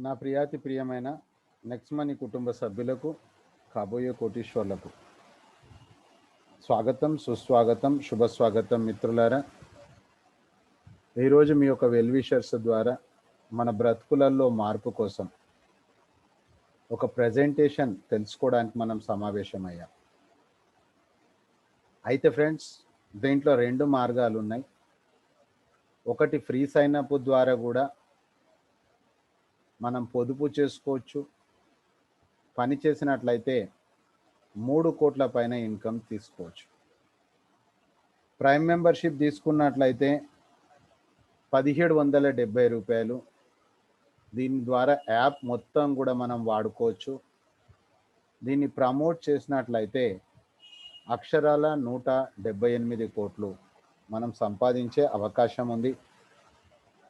నా ప్రియాతి ప్రియమైన next money కుటుంబ సభ్యులకు, కాబోయే కోటీశ్వర్లకు స్వాగతం, సుస్వాగతం, శుభస్వాగతం. మిత్రులారా, ఈరోజు మీ యొక్క వెల్విషర్స్ ద్వారా మన బ్రతుకులలో మార్పు కోసం ఒక ప్రజెంటేషన్ తెలుసుకోవడానికి మనం సమావేశమయ్యాం. అయితే ఫ్రెండ్స్, దీంట్లో రెండు మార్గాలు ఉన్నాయి. ఒకటి ఫ్రీ సైన్ అప్ ద్వారా కూడా మనం పొదుపు చేసుకోవచ్చు. పని చేసినట్లయితే 3 కోట్ల పైన ఇన్కమ్ తీసుకోవచ్చు. ప్రైమ్ మెంబర్షిప్ తీసుకున్నట్లయితే 1770 రూపాయలు. దీని ద్వారా యాప్ మొత్తం కూడా మనం వాడుకోవచ్చు. దీన్ని ప్రమోట్ చేసినట్లయితే అక్షరాల 178 కోట్లు మనం సంపాదించే అవకాశం ఉంది.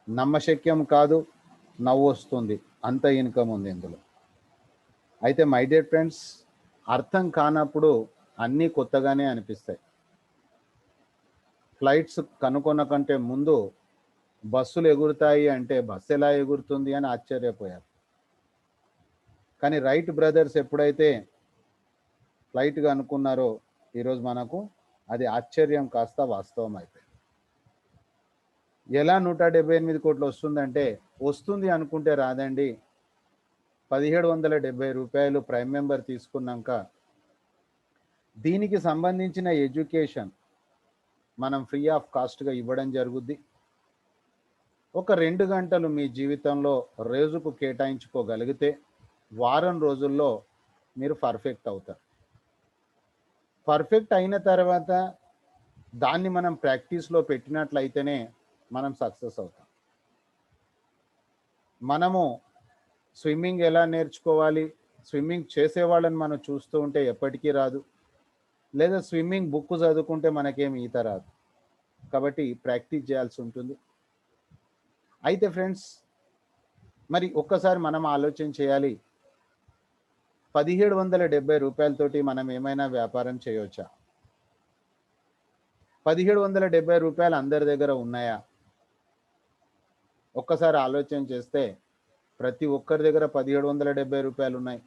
నమ్మశక్యం కాదు, నవ్వు వస్తుంది, అంత ఇన్కమ్ ఉంది ఇందులో. అయితే మై డియర్ ఫ్రెండ్స్, అర్థం కానప్పుడు అన్నీ కొత్తగానే అనిపిస్తాయి. ఫ్లైట్స్ కనుగొన్న కంటే ముందు బస్సులు ఎగురుతాయి అంటే బస్సు ఎలా ఎగురుతుంది అని ఆశ్చర్యపోయారు. కానీ రైట్ బ్రదర్స్ ఎప్పుడైతే ఫ్లైట్గా అనుకున్నారో ఈరోజు మనకు అది ఆశ్చర్యం కాస్త వాస్తవం అయిపోయింది. ఎలా 178 కోట్లు వస్తుందంటే, వస్తుంది అనుకుంటే రాదండి. 1770 రూపాయలు ప్రైమ్ మెంబర్ తీసుకున్నాక దీనికి సంబంధించిన ఎడ్యుకేషన్ మనం ఫ్రీ ఆఫ్ కాస్ట్గా ఇవ్వడం జరుగుద్ది. ఒక 2 గంటలు మీ జీవితంలో రోజుకు కేటాయించుకోగలిగితే వారం రోజుల్లో మీరు పర్ఫెక్ట్ అవుతారు. పర్ఫెక్ట్ అయిన తర్వాత దాన్ని మనం ప్రాక్టీస్లో పెట్టినట్లయితేనే మనం సక్సెస్ అవుతాం. మనము స్విమ్మింగ్ ఎలా నేర్చుకోవాలి, స్విమ్మింగ్ చేసేవాళ్ళని మనం చూస్తూ ఉంటే ఎప్పటికీ రాదు. లేదా స్విమ్మింగ్ బుక్ చదువుకుంటే మనకేమి ఈత రాదు. కాబట్టి ప్రాక్టీస్ చేయాల్సి ఉంటుంది. అయితే ఫ్రెండ్స్, మరి ఒక్కసారి మనం ఆలోచన చేయాలి, 1770 రూపాయలతోటి మనం ఏమైనా వ్యాపారం చేయవచ్చా? 1770 రూపాయలు అందరి దగ్గర ఉన్నాయా? ఒక్కసారి ఆలోచన చేస్తే ప్రతి ఒక్కరి దగ్గర 1770 రూపాయలు ఉన్నాయి.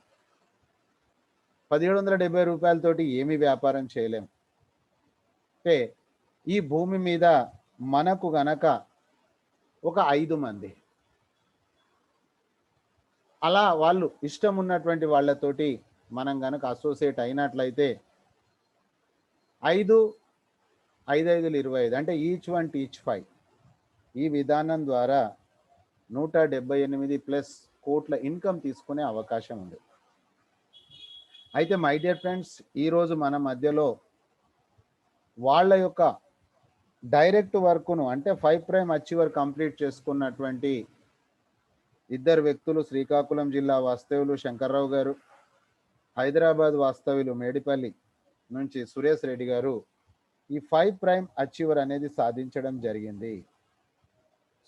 1770 రూపాయలతోటి ఏమి వ్యాపారం చేయలేం. అంటే ఈ భూమి మీద మనకు గనక ఒక 5 మంది అలా వాళ్ళు ఇష్టం ఉన్నటువంటి వాళ్ళతోటి మనం గనక అసోసియేట్ అయినట్లయితే 5 5 5 25 అంటే ఈచ్ 1 టీచ్ 5 ఈ విధానం ద్వారా 178+ కోట్ల ఇన్కమ్ తీసుకునే అవకాశం ఉంది. అయితే మై డియర్ ఫ్రెండ్స్, ఈరోజు మన మధ్యలో వాళ్ళ యొక్క డైరెక్ట్ వర్క్ను అంటే 5 ప్రైమ్ అచీవర్ కంప్లీట్ చేసుకున్నటువంటి 2 వ్యక్తులు, శ్రీకాకుళం జిల్లా వాస్తవ్యులు శంకర్రావు గారు, హైదరాబాద్ వాస్తవ్యులు మేడిపల్లి నుంచి సురేష్ రెడ్డి గారు ఈ 5 ప్రైమ్ అచీవర్ అనేది సాధించడం జరిగింది.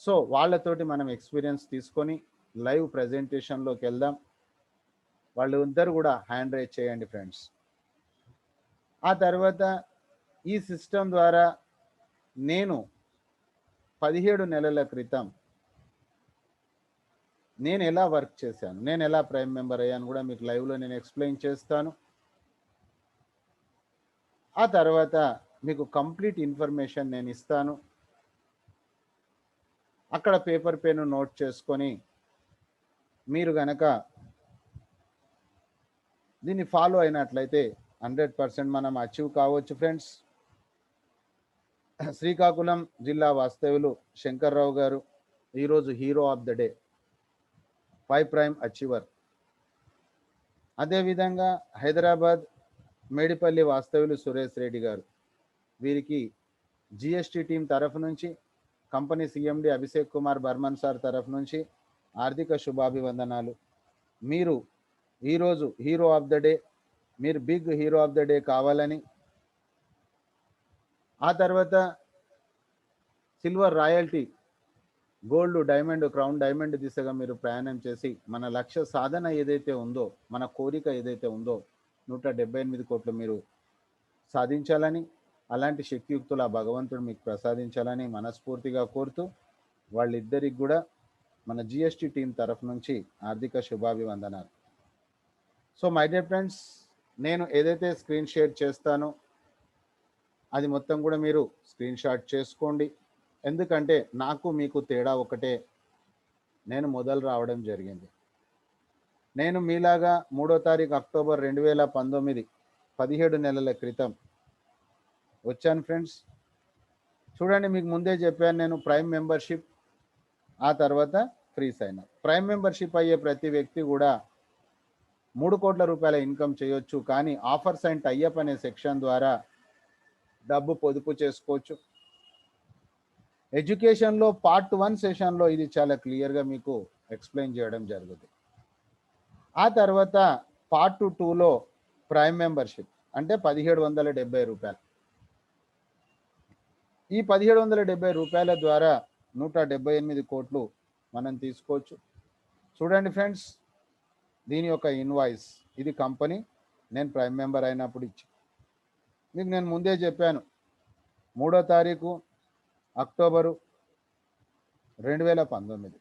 సో వాళ్ళతోటి మనం ఎక్స్పీరియన్స్ తీసుకొని లైవ్ ప్రజెంటేషన్లోకి వెళ్దాం. వాళ్ళు ఇద్దరు కూడా హ్యాండ్ రైజ్ చేయండి ఫ్రెండ్స్. ఆ తర్వాత ఈ సిస్టమ్ ద్వారా నేను 17 నెలల క్రితం నేను ఎలా వర్క్ చేశాను, నేను ఎలా ప్రైమ్ మెంబర్ అయ్యాను కూడా మీకు లైవ్లో నేను ఎక్స్ప్లెయిన్ చేస్తాను. ఆ తర్వాత మీకు కంప్లీట్ ఇన్ఫర్మేషన్ నేను ఇస్తాను. అక్కడ పేపర్ పెన్ను నోట్ చేసుకొని మీరు గనక దీన్ని ఫాలో అయినట్లయితే 100% మనం అచీవ్ కావచ్చు ఫ్రెండ్స్. శ్రీకాకుళం జిల్లా వాస్తవ్యులు శంకర్రావు గారు ఈరోజు hero of the day, 5 prime achiever. అదేవిధంగా హైదరాబాద్ మేడిపల్లి వాస్తవ్యులు సురేష్ రెడ్డి గారు, వీరికి జిఎస్టీ టీం తరఫు నుంచి, company CMD Abhishek Kumar Burman sir తరఫు నుంచి ఆర్థిక శుభాభివందనాలు. మీరు ఈరోజు హీరో ఆఫ్ ద డే, మీరు big hero of the day కావాలని, ఆ తర్వాత silver royalty, gold, diamond, crown diamond దిశగా మీరు ప్రయాణం చేసి మన లక్ష్య సాధన ఏదైతే ఉందో, మన కోరిక ఏదైతే ఉందో 178 కోట్లు మీరు సాధించాలని, అలాంటి శక్తియుక్తులు ఆ భగవంతుడు మీకు ప్రసాదించాలని మనస్ఫూర్తిగా కోరుతూ వాళ్ళిద్దరికి కూడా మన జిఎస్టి టీం తరఫు నుంచి ఆర్థిక శుభాభివందనాలు. సో మై డియర్ ఫ్రెండ్స్, నేను ఏదైతే స్క్రీన్ షేర్ చేస్తానో అది మొత్తం కూడా మీరు స్క్రీన్ షాట్ చేసుకోండి. ఎందుకంటే నాకు మీకు తేడా ఒకటే, నేను మొదలు రావడం జరిగింది. నేను మీలాగా 3వ తారీఖు అక్టోబర్ 2019 17 నెలల క్రితం వచ్చాను ఫ్రెండ్స్. చూడండి, మీకు ముందే చెప్పాను, నేను ప్రైమ్ మెంబర్షిప్, ఆ తర్వాత free sign up. Prime membership అయ్యే ప్రతి వ్యక్తి కూడా 3 కోట్ల రూపాయల ఇన్కమ్ చేయొచ్చు. కానీ ఆఫర్స్ అండ్ టైఅప్ అనే సెక్షన్ ద్వారా డబ్బు పొదుపు చేసుకోవచ్చు. ఎడ్యుకేషన్లో పార్ట్ 1 సెషన్లో ఇది చాలా క్లియర్గా మీకు ఎక్స్ప్లెయిన్ చేయడం జరుగుతుంది. ఆ తర్వాత పార్ట్ 2లో ప్రైమ్ మెంబర్షిప్ అంటే 1770 రూపాయలు. ఈ 1770 రూపాయల ద్వారా 178 కోట్లు మనం తీసుకోవచ్చు. చూడండి ఫ్రెండ్స్, దీని యొక్క ఇన్వాయిస్, ఇది కంపెనీ నేను ప్రైమ్ మెంబర్ అయినప్పుడు ఇచ్చి, మీకు నేను ముందే చెప్పాను 3వ తారీఖు అక్టోబరు 2019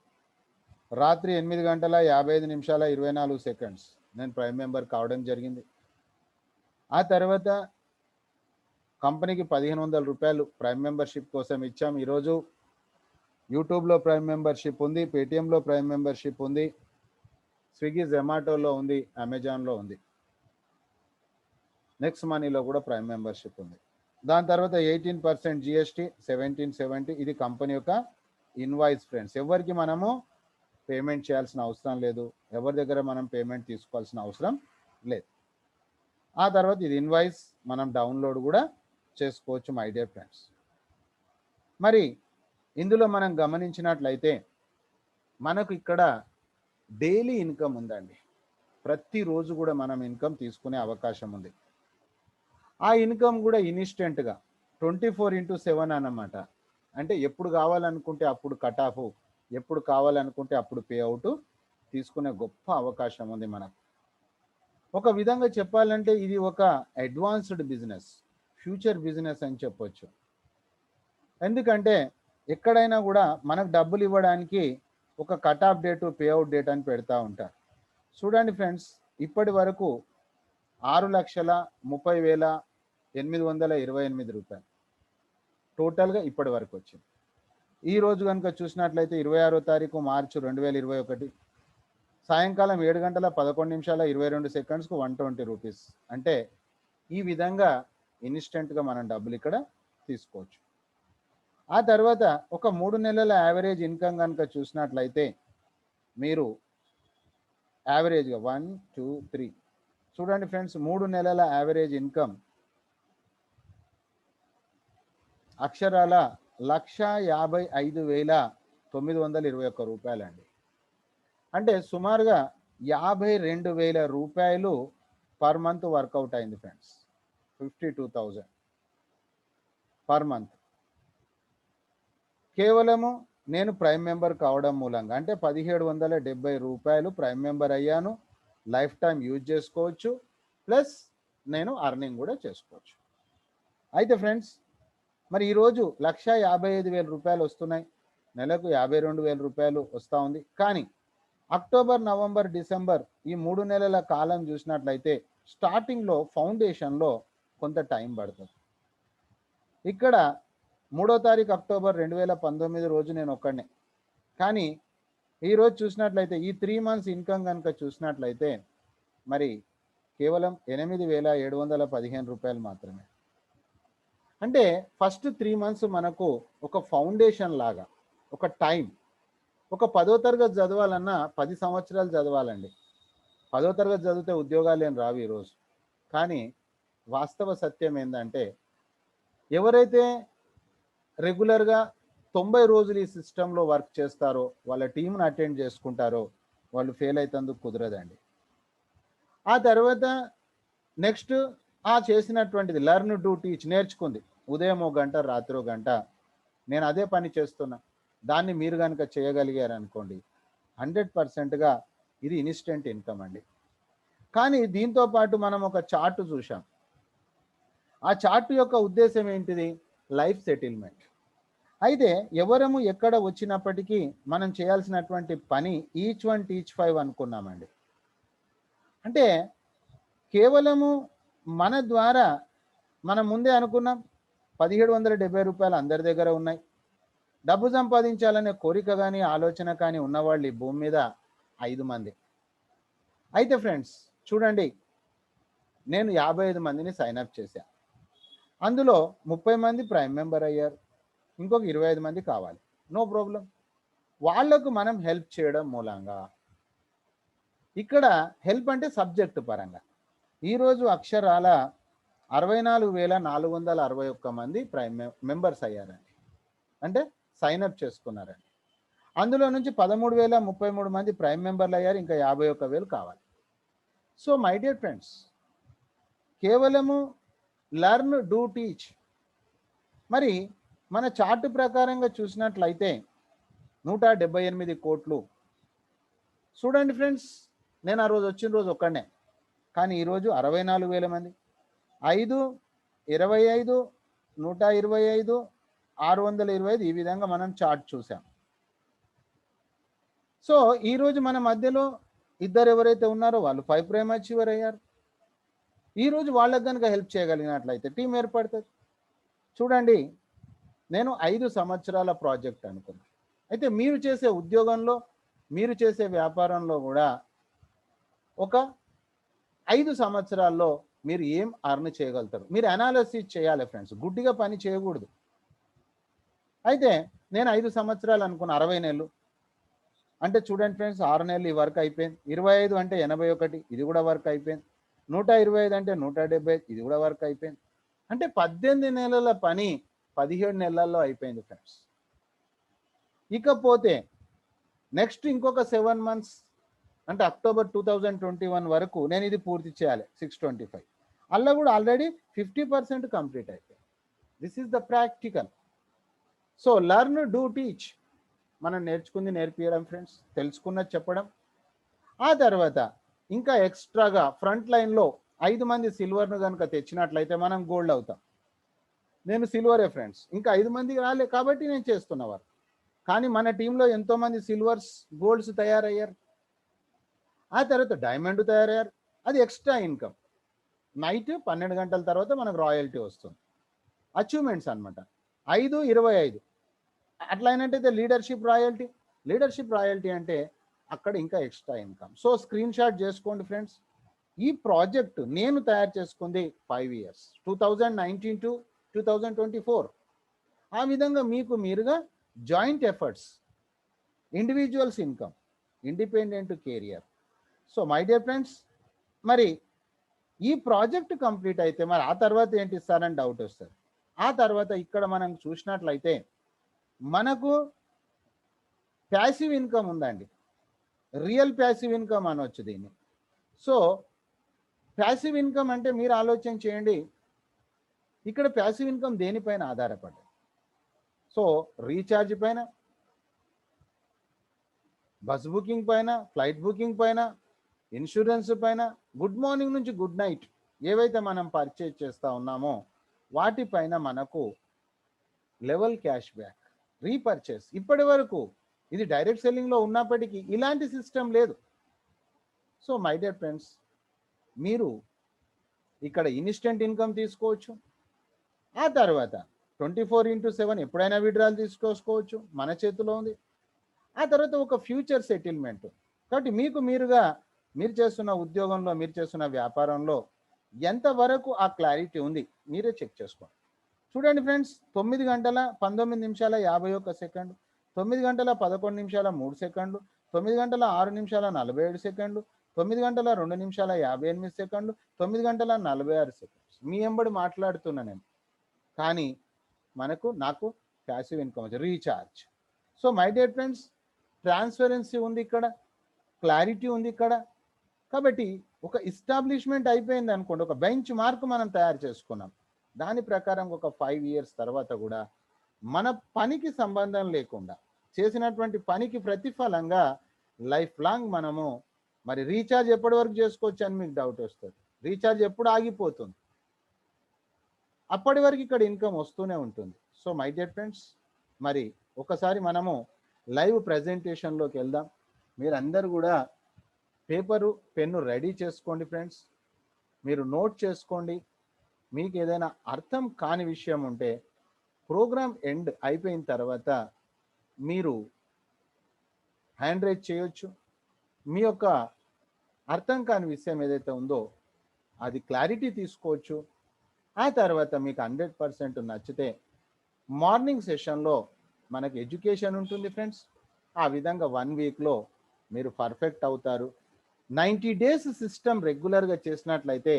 రాత్రి 8 గంటల 55 నిమిషాల 24 సెకండ్స్ నేను ప్రైమ్ మెంబర్ కావడం జరిగింది. ఆ తర్వాత కంపెనీకి 1500 రూపాయలు ప్రైమ్ మెంబర్షిప్ కోసం ఇచ్చాం. ఈరోజు యూట్యూబ్లో ప్రైమ్ మెంబర్షిప్ ఉంది, పేటిఎంలో ప్రైమ్ మెంబర్షిప్ ఉంది, స్విగ్గీ జొమాటోలో ఉంది, అమెజాన్లో ఉంది, నెక్స్ట్ మనీలో కూడా ప్రైమ్ మెంబర్షిప్ ఉంది. దాని తర్వాత 18% జిఎస్టీ 1770, ఇది కంపెనీ యొక్క ఇన్వాయిస్ ఫ్రెండ్స్. ఎవరికి మనము పేమెంట్ చేయాల్సిన అవసరం లేదు, ఎవరి దగ్గర మనం పేమెంట్ తీసుకోవాల్సిన అవసరం లేదు. ఆ తర్వాత ఇది ఇన్వాయిస్ మనం డౌన్లోడ్ కూడా చేసుకోవచ్చు మై డియర్ ఫ్రెండ్స్. మరి ఇందులో మనం గమనించినట్లయితే మనకు ఇక్కడ డైలీ ఇన్కమ్ ఉందండి. ప్రతిరోజు కూడా మనం ఇన్కమ్ తీసుకునే అవకాశం ఉంది. ఆ ఇన్కమ్ కూడా ఇన్స్టెంట్గా 24/7 అన్నమాట. అంటే ఎప్పుడు కావాలనుకుంటే అప్పుడు కట్ ఆఫ్, ఎప్పుడు కావాలనుకుంటే అప్పుడు పే అవుట్ తీసుకునే గొప్ప అవకాశం ఉంది మనకు. ఒక విధంగా చెప్పాలంటే ఇది ఒక అడ్వాన్స్డ్ బిజినెస్, ఫ్యూచర్ బిజినెస్ అని చెప్పొచ్చు. ఎందుకంటే ఎక్కడైనా కూడా మనకు డబ్బులు ఇవ్వడానికి ఒక cut off date, pay out date అని పెడతా ఉంటారు. చూడండి ఫ్రెండ్స్, ఇప్పటి వరకు 6,30,828 రూపాయలు టోటల్గా ఇప్పటి వరకు వచ్చింది. ఈ రోజు కనుక చూసినట్లయితే 26వ తారీఖు మార్చి 2021 సాయంకాలం 7 గంటల 11 నిమిషాల 22 సెకండ్స్కు 120 రూపీస్. అంటే ఈ విధంగా ఇన్స్టెంట్గా మనం డబ్బులు ఇక్కడ తీసుకోవచ్చు. ఆ తర్వాత ఒక 3 నెలల యావరేజ్ ఇన్కమ్ కనుక చూసినట్లయితే మీరు యావరేజ్గా 1, 2, 3 చూడండి ఫ్రెండ్స్, 3 నెలల యావరేజ్ ఇన్కమ్ అక్షరాల 1,55,921 రూపాయలండి. అంటే సుమారుగా 52,000 రూపాయలు పర్ మంత్ వర్కౌట్ అయింది ఫ్రెండ్స్. 52,000 పర్ మంత్ కేవలము నేను ప్రైమ్ మెంబర్ కావడం మూలంగా. అంటే 1,770 రూపాయలు ప్రైమ్ మెంబర్ అయ్యాను, లైఫ్ టైం యూజ్ చేసుకోవచ్చు, ప్లస్ నేను అర్నింగ్ కూడా చేసుకోవచ్చు. అయితే ఫ్రెండ్స్, మరి ఈరోజు 1,55,000 రూపాయలు వస్తున్నాయి, నెలకు 52,000 రూపాయలు వస్తూ ఉంది. కానీ అక్టోబర్, నవంబర్, డిసెంబర్ ఈ 3 నెలల కాలం చూసినట్లయితే స్టార్టింగ్లో ఫౌండేషన్లో కొంత టైం పడుతుంది. ఇక్కడ 3వ తారీఖు అక్టోబర్ 2019 రోజు నేను ఒక్కడనే. కానీ ఈరోజు చూసినట్లయితే ఈ 3 మంత్స్ ఇన్కమ్ కనుక చూసినట్లయితే మరి కేవలం 8,715 రూపాయలు మాత్రమే. అంటే ఫస్ట్ 3 మంత్స్ మనకు ఒక ఫౌండేషన్ లాగా, ఒక టైం. ఒక 10వ తరగతి చదవాలన్నా 10 సంవత్సరాలు చదవాలండి. 10వ తరగతి చదివితే ఉద్యోగాలు ఏం రావు ఈరోజు. కానీ వాస్తవ సత్యం ఏంటంటే ఎవరైతే రెగ్యులర్గా 90 రోజులు ఈ సిస్టంలో వర్క్ చేస్తారో, వాళ్ళ టీంను అటెండ్ చేసుకుంటారో, వాళ్ళు ఫెయిల్ అవుతందుకు కుదరదండి. ఆ తర్వాత నెక్స్ట్ చేసినటువంటిది లెర్న్ డు టీచ్, నేర్చుకుంది, ఉదయం 1 గంట, రాత్రి 1 గంట నేను అదే పని చేస్తున్నా, దాన్ని మీరు కనుక చేయగలిగారనుకోండి 100%గా ఇది ఇన్స్టెంట్ ఇన్కమ్ అండి. కానీ దీంతో పాటు మనం ఒక చార్ట్ చూసాం. ఆ చార్ట్ యొక్క ఉద్దేశం ఏంటిది? Life settlement. అయితే ఎవరము ఎక్కడ వచ్చినప్పటికీ మనం చేయాల్సినటువంటి పని ఈచ్ వన్ టీచ్ 5 అనుకున్నామండి. అంటే కేవలము మన ద్వారా మనం ముందే అనుకున్నాం 1770 రూపాయలు అందరి దగ్గర ఉన్నాయి. డబ్బు సంపాదించాలనే కోరిక కానీ ఆలోచన కానీ ఉన్నవాళ్ళు ఈ భూమి మీద 5 మంది. అయితే ఫ్రెండ్స్ చూడండి, నేను 55 మందిని సైన్అప్ చేశాను. అందులో 30 మంది ప్రైమ్ మెంబర్ అయ్యారు, ఇంకొక 25 మంది కావాలి. No problem. వాళ్లకు మనం హెల్ప్ చేయడం మూలంగా ఇక్కడ హెల్ప్ అంటే సబ్జెక్టు పరంగా ఈరోజు అక్షరాల 64,461 మంది ప్రైమ్ మెంబర్స్ అయ్యారండి, అంటే సైన్అప్ చేసుకున్నారండి. అందులో నుంచి 13,033 మంది ప్రైమ్ మెంబర్లు అయ్యారు, ఇంకా 51,000 కావాలి. సో మై డియర్ ఫ్రెండ్స్, కేవలము లర్న్ డూ టీచ్. మరి మన చార్ట్ ప్రకారంగా చూసినట్లయితే 178 కోట్లు. చూడండి ఫ్రెండ్స్, నేను ఆ రోజు వచ్చిన రోజు ఒక్కడనే, కానీ ఈరోజు 64,000 మంది. 5, 25, 125, 625 ఈ విధంగా మనం చార్ట్ చూసాం. సో ఈరోజు మన మధ్యలో ఇద్దరు ఎవరైతే ఉన్నారో వాళ్ళు 5 ప్రైమ్ అచీవర్ అయ్యారు. ఈరోజు వాళ్ళకి కనుక హెల్ప్ చేయగలిగినట్లయితే టీం ఏర్పడుతుంది. చూడండి, నేను 5 సంవత్సరాల ప్రాజెక్ట్ అనుకున్నాను. అయితే మీరు చేసే ఉద్యోగంలో, మీరు చేసే వ్యాపారంలో కూడా ఒక 5 సంవత్సరాల్లో మీరు ఏం అర్న్ చేయగలుగుతారు, మీరు అనాలిసిస్ చేయాలి ఫ్రెండ్స్, గుడ్డిగా పని చేయకూడదు. అయితే నేను 5 సంవత్సరాలు అనుకున్న 60 నెలలు అంటే చూడండి ఫ్రెండ్స్, 6 నెలలు ఈ వర్క్ అయిపోయింది. 25 అంటే 81, ఇది కూడా వర్క్ అయిపోయింది. 125 అంటే 170, ఇది కూడా వర్క్ అయిపోయింది. అంటే 18 నెలల పని 17 నెలల్లో అయిపోయింది ఫ్రెండ్స్. ఇకపోతే నెక్స్ట్ ఇంకొక 7 మంత్స్ అంటే అక్టోబర్ 2021 వరకు నేను ఇది పూర్తి చేయాలి. 625 అలా కూడా ఆల్రెడీ 50% కంప్లీట్ అయిపోయింది. This is the practical. So learn do teach. మనం నేర్చుకుంది నేర్పియడం ఫ్రెండ్స్, తెలుసుకున్నది చెప్పడం. ఆ తర్వాత ఇంకా ఎక్స్ట్రాగా ఫ్రంట్ లైన్లో 5 మంది సిల్వర్ను కనుక తెచ్చినట్లయితే మనం గోల్డ్ అవుతాం. నేను సిల్వరే ఫ్రెండ్స్, ఇంకా 5 మంది రాలే కాబట్టి నేను చేస్తున్నవారు. కానీ మన టీంలో ఎంతోమంది సిల్వర్స్, గోల్డ్స్ తయారయ్యారు. ఆ తర్వాత డైమండ్ తయారయ్యారు. అది ఎక్స్ట్రా ఇన్కమ్. నైట్ 12 గంటల తర్వాత మనకు రాయల్టీ వస్తుంది. అచీవ్మెంట్స్ అనమాట. 5, 25 అట్లా అయినట్టయితే లీడర్షిప్ రాయల్టీ. లీడర్షిప్ రాయల్టీ అంటే అక్కడ ఇంకా extra income. So screen shot చేసుకోండి ఫ్రెండ్స్. ఈ ప్రాజెక్ట్ నేను తయారు చేసుకుంది 5 years, 2019 to 2024. ఆ విధంగా మీకు మీరుగా joint efforts, individuals income, independent career. So my dear friends, మరి ఈ ప్రాజెక్ట్ కంప్లీట్ అయితే మరి ఆ తర్వాత ఏంటి ఇస్తారని డౌట్ వస్తుంది. ఆ తర్వాత ఇక్కడ మనం చూసినట్లయితే మనకు ప్యాసివ్ ఇన్కమ్ ఉందండి, రియల్ ప్యాసివ్ ఇన్కమ్ అనొచ్చు దీన్ని. సో ప్యాసివ్ ఇన్కమ్ అంటే మీరు ఆలోచన చేయండి, ఇక్కడ ప్యాసివ్ ఇన్కమ్ దేనిపైన ఆధారపడ్డది? సో రీఛార్జ్ పైన, బస్ బుకింగ్ పైన, ఫ్లైట్ బుకింగ్ పైన, ఇన్సూరెన్స్ పైన, గుడ్ మార్నింగ్ నుంచి గుడ్ నైట్ ఏవైతే మనం పర్చేజ్ చేస్తూ ఉన్నామో వాటిపైన మనకు లెవెల్ క్యాష్ బ్యాక్, రీపర్చేస్. ఇప్పటి వరకు ఇది డైరెక్ట్ సెల్లింగ్లో ఉన్నప్పటికీ ఇలాంటి సిస్టమ్ లేదు. సో మై డియర్ ఫ్రెండ్స్, మీరు ఇక్కడ ఇన్స్టెంట్ ఇన్కమ్ తీసుకోవచ్చు. ఆ తర్వాత 24/7 ఎప్పుడైనా విడ్రాల్ తీసుకోవచ్చు, మన చేతిలో ఉంది. ఆ తర్వాత ఒక ఫ్యూచర్ సెటిల్మెంట్. కాబట్టి మీకు మీరుగా మీరు చేస్తున్న ఉద్యోగంలో, మీరు చేస్తున్న వ్యాపారంలో ఎంతవరకు ఆ క్లారిటీ ఉంది మీరే చెక్ చేసుకోండి. చూడండి ఫ్రెండ్స్, 9 గంటల 19 నిమిషాల 51 సెకండ్లు, 9 గంటల 11 నిమిషాల 3 సెకండ్లు, 9 గంటల 6 నిమిషాల 47 సెకండ్లు, 9 గంటల 2 నిమిషాల 58 సెకండ్లు, 9 గంటల 46 సెకండ్స్. మీ ఎంబడి మాట్లాడుతున్నా నేను, కానీ నాకు ప్యాసివ్ ఇన్కమ్ వచ్చి recharge. So my dear friends, transparency ఉంది ఇక్కడ, క్లారిటీ ఉంది ఇక్కడ. కాబట్టి ఒక ఎస్టాబ్లిష్మెంట్ అయిపోయింది అనుకోండి, ఒక బెంచ్ మార్క్ మనం తయారు చేసుకున్నాం. దాని ప్రకారం ఒక 5 years తర్వాత కూడా మన పనికి సంబంధం లేకుండా చేసినటువంటి పనికి ప్రతిఫలంగా లైఫ్ లాంగ్ మనము మరి రీఛార్జ్ ఎప్పటి వరకు చేసుకోవచ్చు అని మీకు డౌట్ వస్తుంది. రీఛార్జ్ ఎప్పుడు ఆగిపోతుంది? అప్పటి వరకు ఇక్కడ ఇన్కమ్ వస్తూనే ఉంటుంది. సో మై డియర్ ఫ్రెండ్స్, మరి ఒకసారి మనము లైవ్ ప్రజెంటేషన్లోకి వెళ్దాం. మీరందరూ కూడా పేపరు పెన్ను రెడీ చేసుకోండి ఫ్రెండ్స్. మీరు నోట్ చేసుకోండి. మీకు ఏదైనా అర్థం కాని విషయం ఉంటే ప్రోగ్రామ్ ఎండ్ అయిపోయిన తర్వాత మీరు హ్యాండ్ రైజ్ చేయొచ్చు. మీ యొక్క అర్థం కాని విషయం ఏదైతే ఉందో అది క్లారిటీ తీసుకోవచ్చు. ఆ తర్వాత మీకు 100% నచ్చితే మార్నింగ్ సెషన్లో మనకి ఎడ్యుకేషన్ ఉంటుంది ఫ్రెండ్స్. ఆ విధంగా 1 వీక్లో మీరు పర్ఫెక్ట్ అవుతారు. 90 డేస్ సిస్టమ్ రెగ్యులర్గా చేసినట్లయితే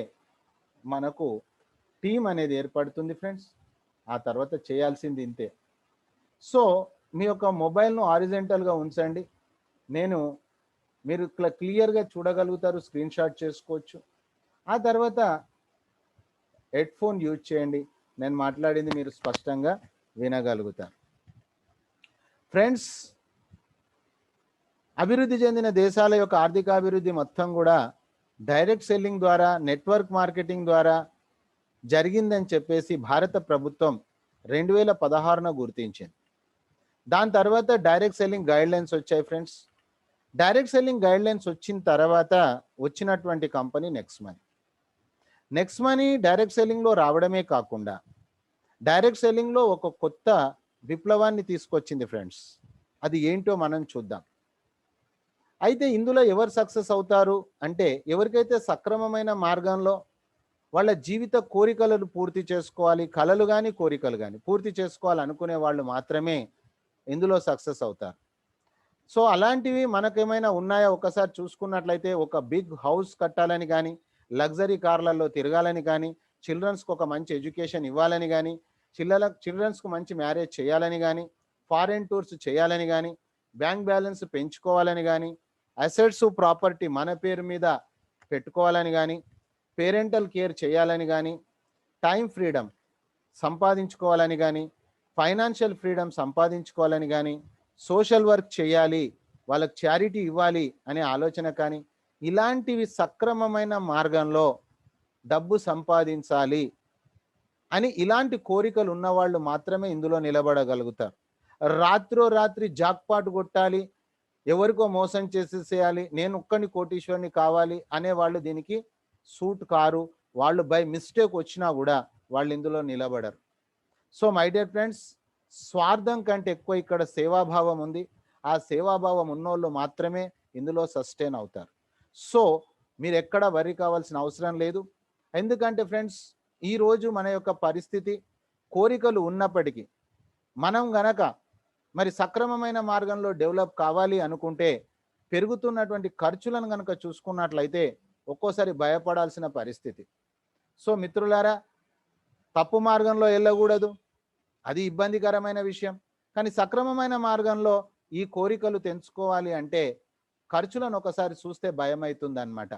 మనకు టీం అనేది ఏర్పడుతుంది ఫ్రెండ్స్. ఆ తర్వాత చేయాల్సింది ఇంతే. సో మీ యొక్క మొబైల్ను హారిజెంటల్గా ఉంచండి. మీరు క్లియర్గా చూడగలుగుతారు, స్క్రీన్ షాట్ చేసుకోవచ్చు. ఆ తర్వాత హెడ్ ఫోన్ యూజ్ చేయండి. నేను మాట్లాడింది మీరు స్పష్టంగా వినగలుగుతారు. ఫ్రెండ్స్, అభివృద్ధి చెందిన దేశాల యొక్క ఆర్థికాభివృద్ధి మొత్తం కూడా డైరెక్ట్ సెల్లింగ్ ద్వారా, నెట్వర్క్ మార్కెటింగ్ ద్వారా జరిగిందని చెప్పేసి భారత ప్రభుత్వం 2016 గుర్తించింది. దాని తర్వాత డైరెక్ట్ సెల్లింగ్ గైడ్లైన్స్ వచ్చాయి ఫ్రెండ్స్. డైరెక్ట్ సెల్లింగ్ గైడ్లైన్స్ వచ్చిన తర్వాత వచ్చినటువంటి company next money. Next money direct సెల్లింగ్లో రావడమే కాకుండా డైరెక్ట్ సెల్లింగ్లో ఒక కొత్త విప్లవాన్ని తీసుకొచ్చింది ఫ్రెండ్స్. అది ఏంటో మనం చూద్దాం. అయితే ఇందులో ఎవరు సక్సెస్ అవుతారు అంటే, ఎవరికైతే సక్రమమైన మార్గంలో వాళ్ళ జీవిత కోరికలను పూర్తి చేసుకోవాలి, కలలు కానీ కోరికలు కానీ పూర్తి చేసుకోవాలి అనుకునే వాళ్ళు మాత్రమే ఇందులో సక్సెస్ అవుతారు. సో అలాంటివి మనకేమైనా ఉన్నాయా ఒకసారి చూసుకున్నట్లయితే, ఒక బిగ్ హౌస్ కట్టాలని కానీ, లగ్జరీ కార్లలో తిరగాలని కానీ, చిల్డ్రన్స్కి ఒక మంచి ఎడ్యుకేషన్ ఇవ్వాలని కానీ, చిల్డ్రన్స్కు మంచి మ్యారేజ్ చేయాలని కానీ, ఫారెన్ టూర్స్ చేయాలని కానీ, బ్యాంక్ బ్యాలెన్స్ పెంచుకోవాలని కానీ, అసెట్స్ ప్రాపర్టీ మన పేరు మీద పెట్టుకోవాలని కానీ, పేరెంటల్ కేర్ చేయాలని కానీ, టైం ఫ్రీడమ్ సంపాదించుకోవాలని కానీ, ఫైనాన్షియల్ ఫ్రీడమ్ సంపాదించుకోవాలని కానీ, సోషల్ వర్క్ చేయాలి, వాళ్ళకి చారిటీ ఇవ్వాలి అనే ఆలోచన కానీ, ఇలాంటివి సక్రమమైన మార్గంలో డబ్బు సంపాదించాలి అని ఇలాంటి కోరికలు ఉన్నవాళ్ళు మాత్రమే ఇందులో నిలబడగలుగుతారు. రాత్రి జాక్పాట్ కొట్టాలి, ఎవరికో మోసం చేసేసేయాలి, నేను ఒక్కని కోటీశ్వరుని కావాలి అనేవాళ్ళు దీనికి సూట్ కారు. వాళ్ళు బై మిస్టేక్ వచ్చినా కూడా వాళ్ళు ఇందులో నిలబడరు. సో మై డియర్ ఫ్రెండ్స్, స్వార్థం కంటే ఎక్కువ ఇక్కడ సేవాభావం ఉంది. ఆ సేవాభావం ఉన్నోళ్ళు మాత్రమే ఇందులో సస్టైన్ అవుతారు. సో మీరు ఎక్కడ వరి కావాల్సిన అవసరం లేదు. ఎందుకంటే ఫ్రెండ్స్, ఈరోజు మన యొక్క పరిస్థితి, కోరికలు ఉన్నప్పటికీ మనం గనక మరి సక్రమమైన మార్గంలో డెవలప్ కావాలి అనుకుంటే, పెరుగుతున్నటువంటి ఖర్చులను కనుక చూసుకున్నట్లయితే ఒక్కోసారి భయపడాల్సిన పరిస్థితి. సో మిత్రులారా, తప్పు మార్గంలో వెళ్ళకూడదు, అది ఇబ్బందికరమైన విషయం. కానీ సక్రమమైన మార్గంలో ఈ కోరికలు తెంచుకోవాలి అంటే ఖర్చులను ఒకసారి చూస్తే భయం అవుతుంది అన్నమాట.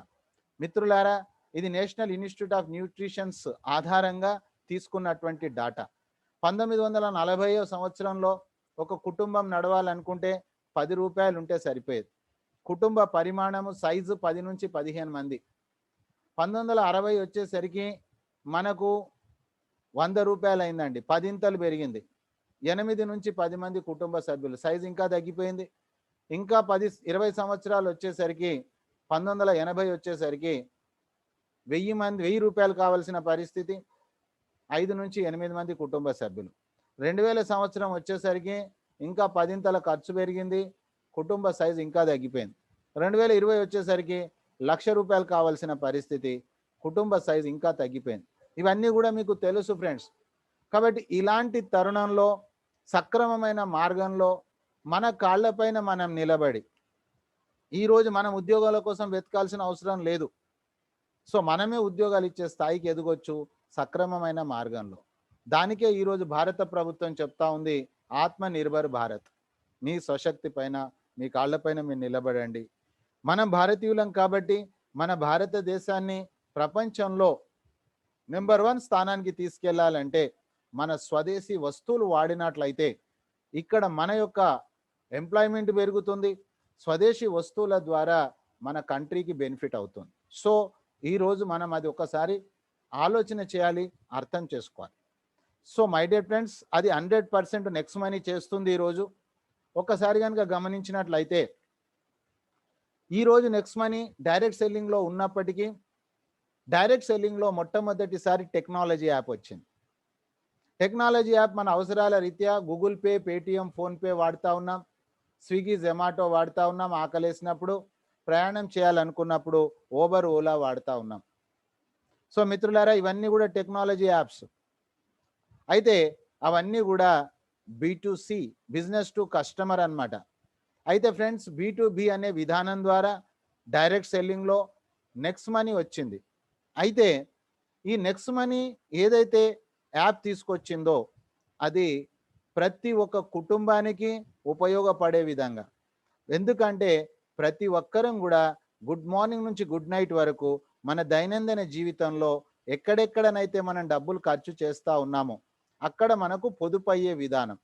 మిత్రులారా, ఇది నేషనల్ ఇన్స్టిట్యూట్ ఆఫ్ న్యూట్రిషన్స్ ఆధారంగా తీసుకున్నటువంటి డాటా. 1940వ సంవత్సరంలో ఒక కుటుంబం నడవాలనుకుంటే 10 రూపాయలు ఉంటే సరిపోయేది. కుటుంబ పరిమాణము సైజు 10 నుంచి 15 మంది. 1960 వచ్చేసరికి మనకు 100 రూపాయలు అయిందండి, 10 పెరిగింది. 8 నుంచి 10 మంది కుటుంబ సభ్యులు, సైజు ఇంకా తగ్గిపోయింది. ఇంకా 20 సంవత్సరాలు వచ్చేసరికి 1980 వచ్చేసరికి 1000 రూపాయలు కావాల్సిన పరిస్థితి, 5 నుంచి 8 మంది కుటుంబ సభ్యులు. 2000 సంవత్సరం వచ్చేసరికి ఇంకా 10 ఖర్చు పెరిగింది, కుటుంబ సైజు ఇంకా తగ్గిపోయింది. 2020 వచ్చేసరికి 1,00,000 రూపాయలు కావాల్సిన పరిస్థితి, కుటుంబ సైజు ఇంకా తగ్గిపోయింది. ఇవన్నీ కూడా మీకు తెలుసు ఫ్రెండ్స్. కాబట్టి ఇలాంటి తరుణంలో సక్రమమైన మార్గంలో మన కాళ్ళపైన మనం నిలబడి, ఈరోజు మనం ఉద్యోగాల కోసం వెతకాల్సిన అవసరం లేదు. సో మనమే ఉద్యోగాలు ఇచ్చే స్థాయికి ఎదగొచ్చు సక్రమమైన మార్గంలో. దానికే ఈరోజు భారత ప్రభుత్వం చెప్తా ఉంది, ఆత్మనిర్భర్ భారత్. మీ స్వశక్తి పైన, మీ కాళ్ళపైన మీరు నిలబడండి. మనం భారతీయులం కాబట్టి మన భారతదేశాన్ని ప్రపంచంలో నెంబర్ 1 స్థానానికి తీసుకెళ్లాలంటే మన స్వదేశీ వస్తువులు వాడినట్లయితే ఇక్కడ మన యొక్క ఎంప్లాయ్మెంట్ పెరుగుతుంది, స్వదేశీ వస్తువుల ద్వారా మన కంట్రీకి బెనిఫిట్ అవుతుంది. సో ఈరోజు మనం అది ఒకసారి ఆలోచన చేయాలి, అర్థం చేసుకోవాలి. సో మై డియర్ ఫ్రెండ్స్, అది 100% నెక్స్ట్ మనీ చేస్తుంది. ఈరోజు ఒక్కసారి కనుక గమనించినట్లయితే ఈరోజు నెక్స్ట్ మనీ డైరెక్ట్ సెల్లింగ్లో ఉన్నప్పటికీ డైరెక్ట్ సెల్లింగ్లో మొట్టమొదటిసారి టెక్నాలజీ యాప్ వచ్చింది. టెక్నాలజీ యాప్ మన అవసరాల రీత్యా గూగుల్ పే, పేటిఎం, ఫోన్పే వాడుతూ ఉన్నాం, స్విగ్గీ, జొమాటో వాడుతూ ఉన్నాం, ఆకలేసినప్పుడు ప్రయాణం చేయాలనుకున్నప్పుడు ఓబర్, ఓలా వాడుతూ ఉన్నాం. సో మిత్రులారా, ఇవన్నీ కూడా టెక్నాలజీ యాప్స్. అయితే అవన్నీ కూడా B2C, బిజినెస్ టు కస్టమర్ అన్నమాట. అయితే ఫ్రెండ్స్, B2B అనే విధానం ద్వారా డైరెక్ట్ సెల్లింగ్లో నెక్స్ట్ మనీ వచ్చింది. అయితే ఈ నెక్స్ట్ మనీ ఏదైతే యాప్ తీసుకొచ్చిందో అది ప్రతి ఒక్క కుటుంబానికి ఉపయోగపడే విధంగా, ఎందుకంటే ప్రతి ఒక్కరం కూడా గుడ్ మార్నింగ్ నుంచి గుడ్ నైట్ వరకు మన దైనందిన జీవితంలో ఎక్కడెక్కడనైతే మనం డబ్బులు ఖర్చు చేస్తూ ఉన్నామో అక్కడ మనకు పొదుపు అయ్యే విధానం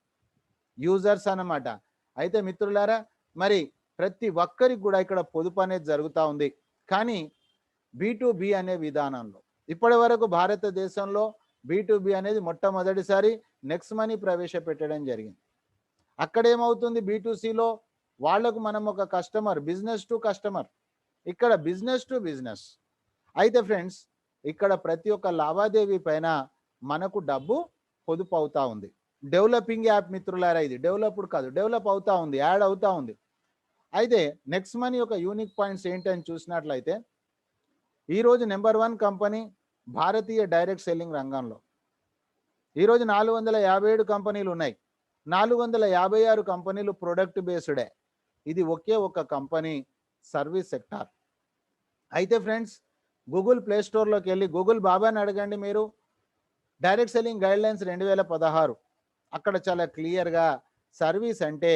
యూజర్స్ అన్నమాట. అయితే మిత్రులారా, మరి ప్రతి ఒక్కరికి కూడా ఇక్కడ పొదుపు అనేది జరుగుతూ ఉంది. కానీ B2B అనే విధానంలో ఇప్పటి వరకు భారతదేశంలో B2B అనేది మొట్టమొదటిసారి నెక్స్ట్ మనీ ప్రవేశపెట్టడం జరిగింది. అక్కడేమవుతుంది, B2Cలో వాళ్లకు మనం ఒక కస్టమర్, బిజినెస్ టు కస్టమర్, ఇక్కడ బిజినెస్ టు బిజినెస్. అయితే ఫ్రెండ్స్, ఇక్కడ ప్రతి ఒక్క లావాదేవీ పైన మనకు డబ్బు పొదుపు అవుతా ఉంది. డెవలపింగ్ యాప్ మిత్రులారా, ఇది డెవలప్డ్ కాదు, డెవలప్ అవుతా ఉంది, యాడ్ అవుతా ఉంది. అయితే నెక్స్ట్ మనీ యొక్క యూనిక్ పాయింట్స్ ఏంటని చూసినట్లయితే ఈరోజు నెంబర్ 1 కంపెనీ భారతీయ డైరెక్ట్ సెల్లింగ్ రంగంలో. ఈరోజు 457 కంపెనీలు ఉన్నాయి. 456 కంపెనీలు ప్రొడక్ట్ బేస్డే. ఇది ఒకే ఒక కంపెనీ సర్వీస్ సెక్టార్. అయితే ఫ్రెండ్స్, గూగుల్ ప్లే స్టోర్లోకి వెళ్ళి గూగుల్ బాబాని అడగండి మీరు, డైరెక్ట్ సెల్లింగ్ గైడ్లైన్స్ 2016, అక్కడ చాలా క్లియర్గా సర్వీస్ అంటే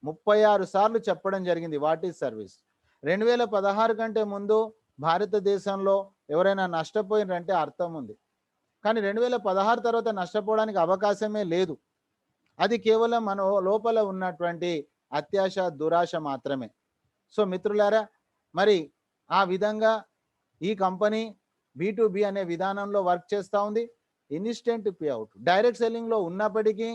36 సార్లు చెప్పడం జరిగింది. What is service. 2016 కంటే ముందు భారతదేశంలో ఎవరైనా నష్టపోయినారంటే అర్థం ఉంది, కానీ 2016 తర్వాత నష్టపోవడానికి అవకాశమే లేదు. అది కేవలం మన లోపల ఉన్నటువంటి అత్యాశ, దురాశ మాత్రమే. సో మిత్రులారా, మరి ఆ విధంగా ఈ కంపెనీ B2B అనే విధానంలో వర్క్ చేస్తూ ఉంది. ఇన్స్టెంట్ పే అవుట్ డైరెక్ట్ సెల్లింగ్లో ఉన్నప్పటికీ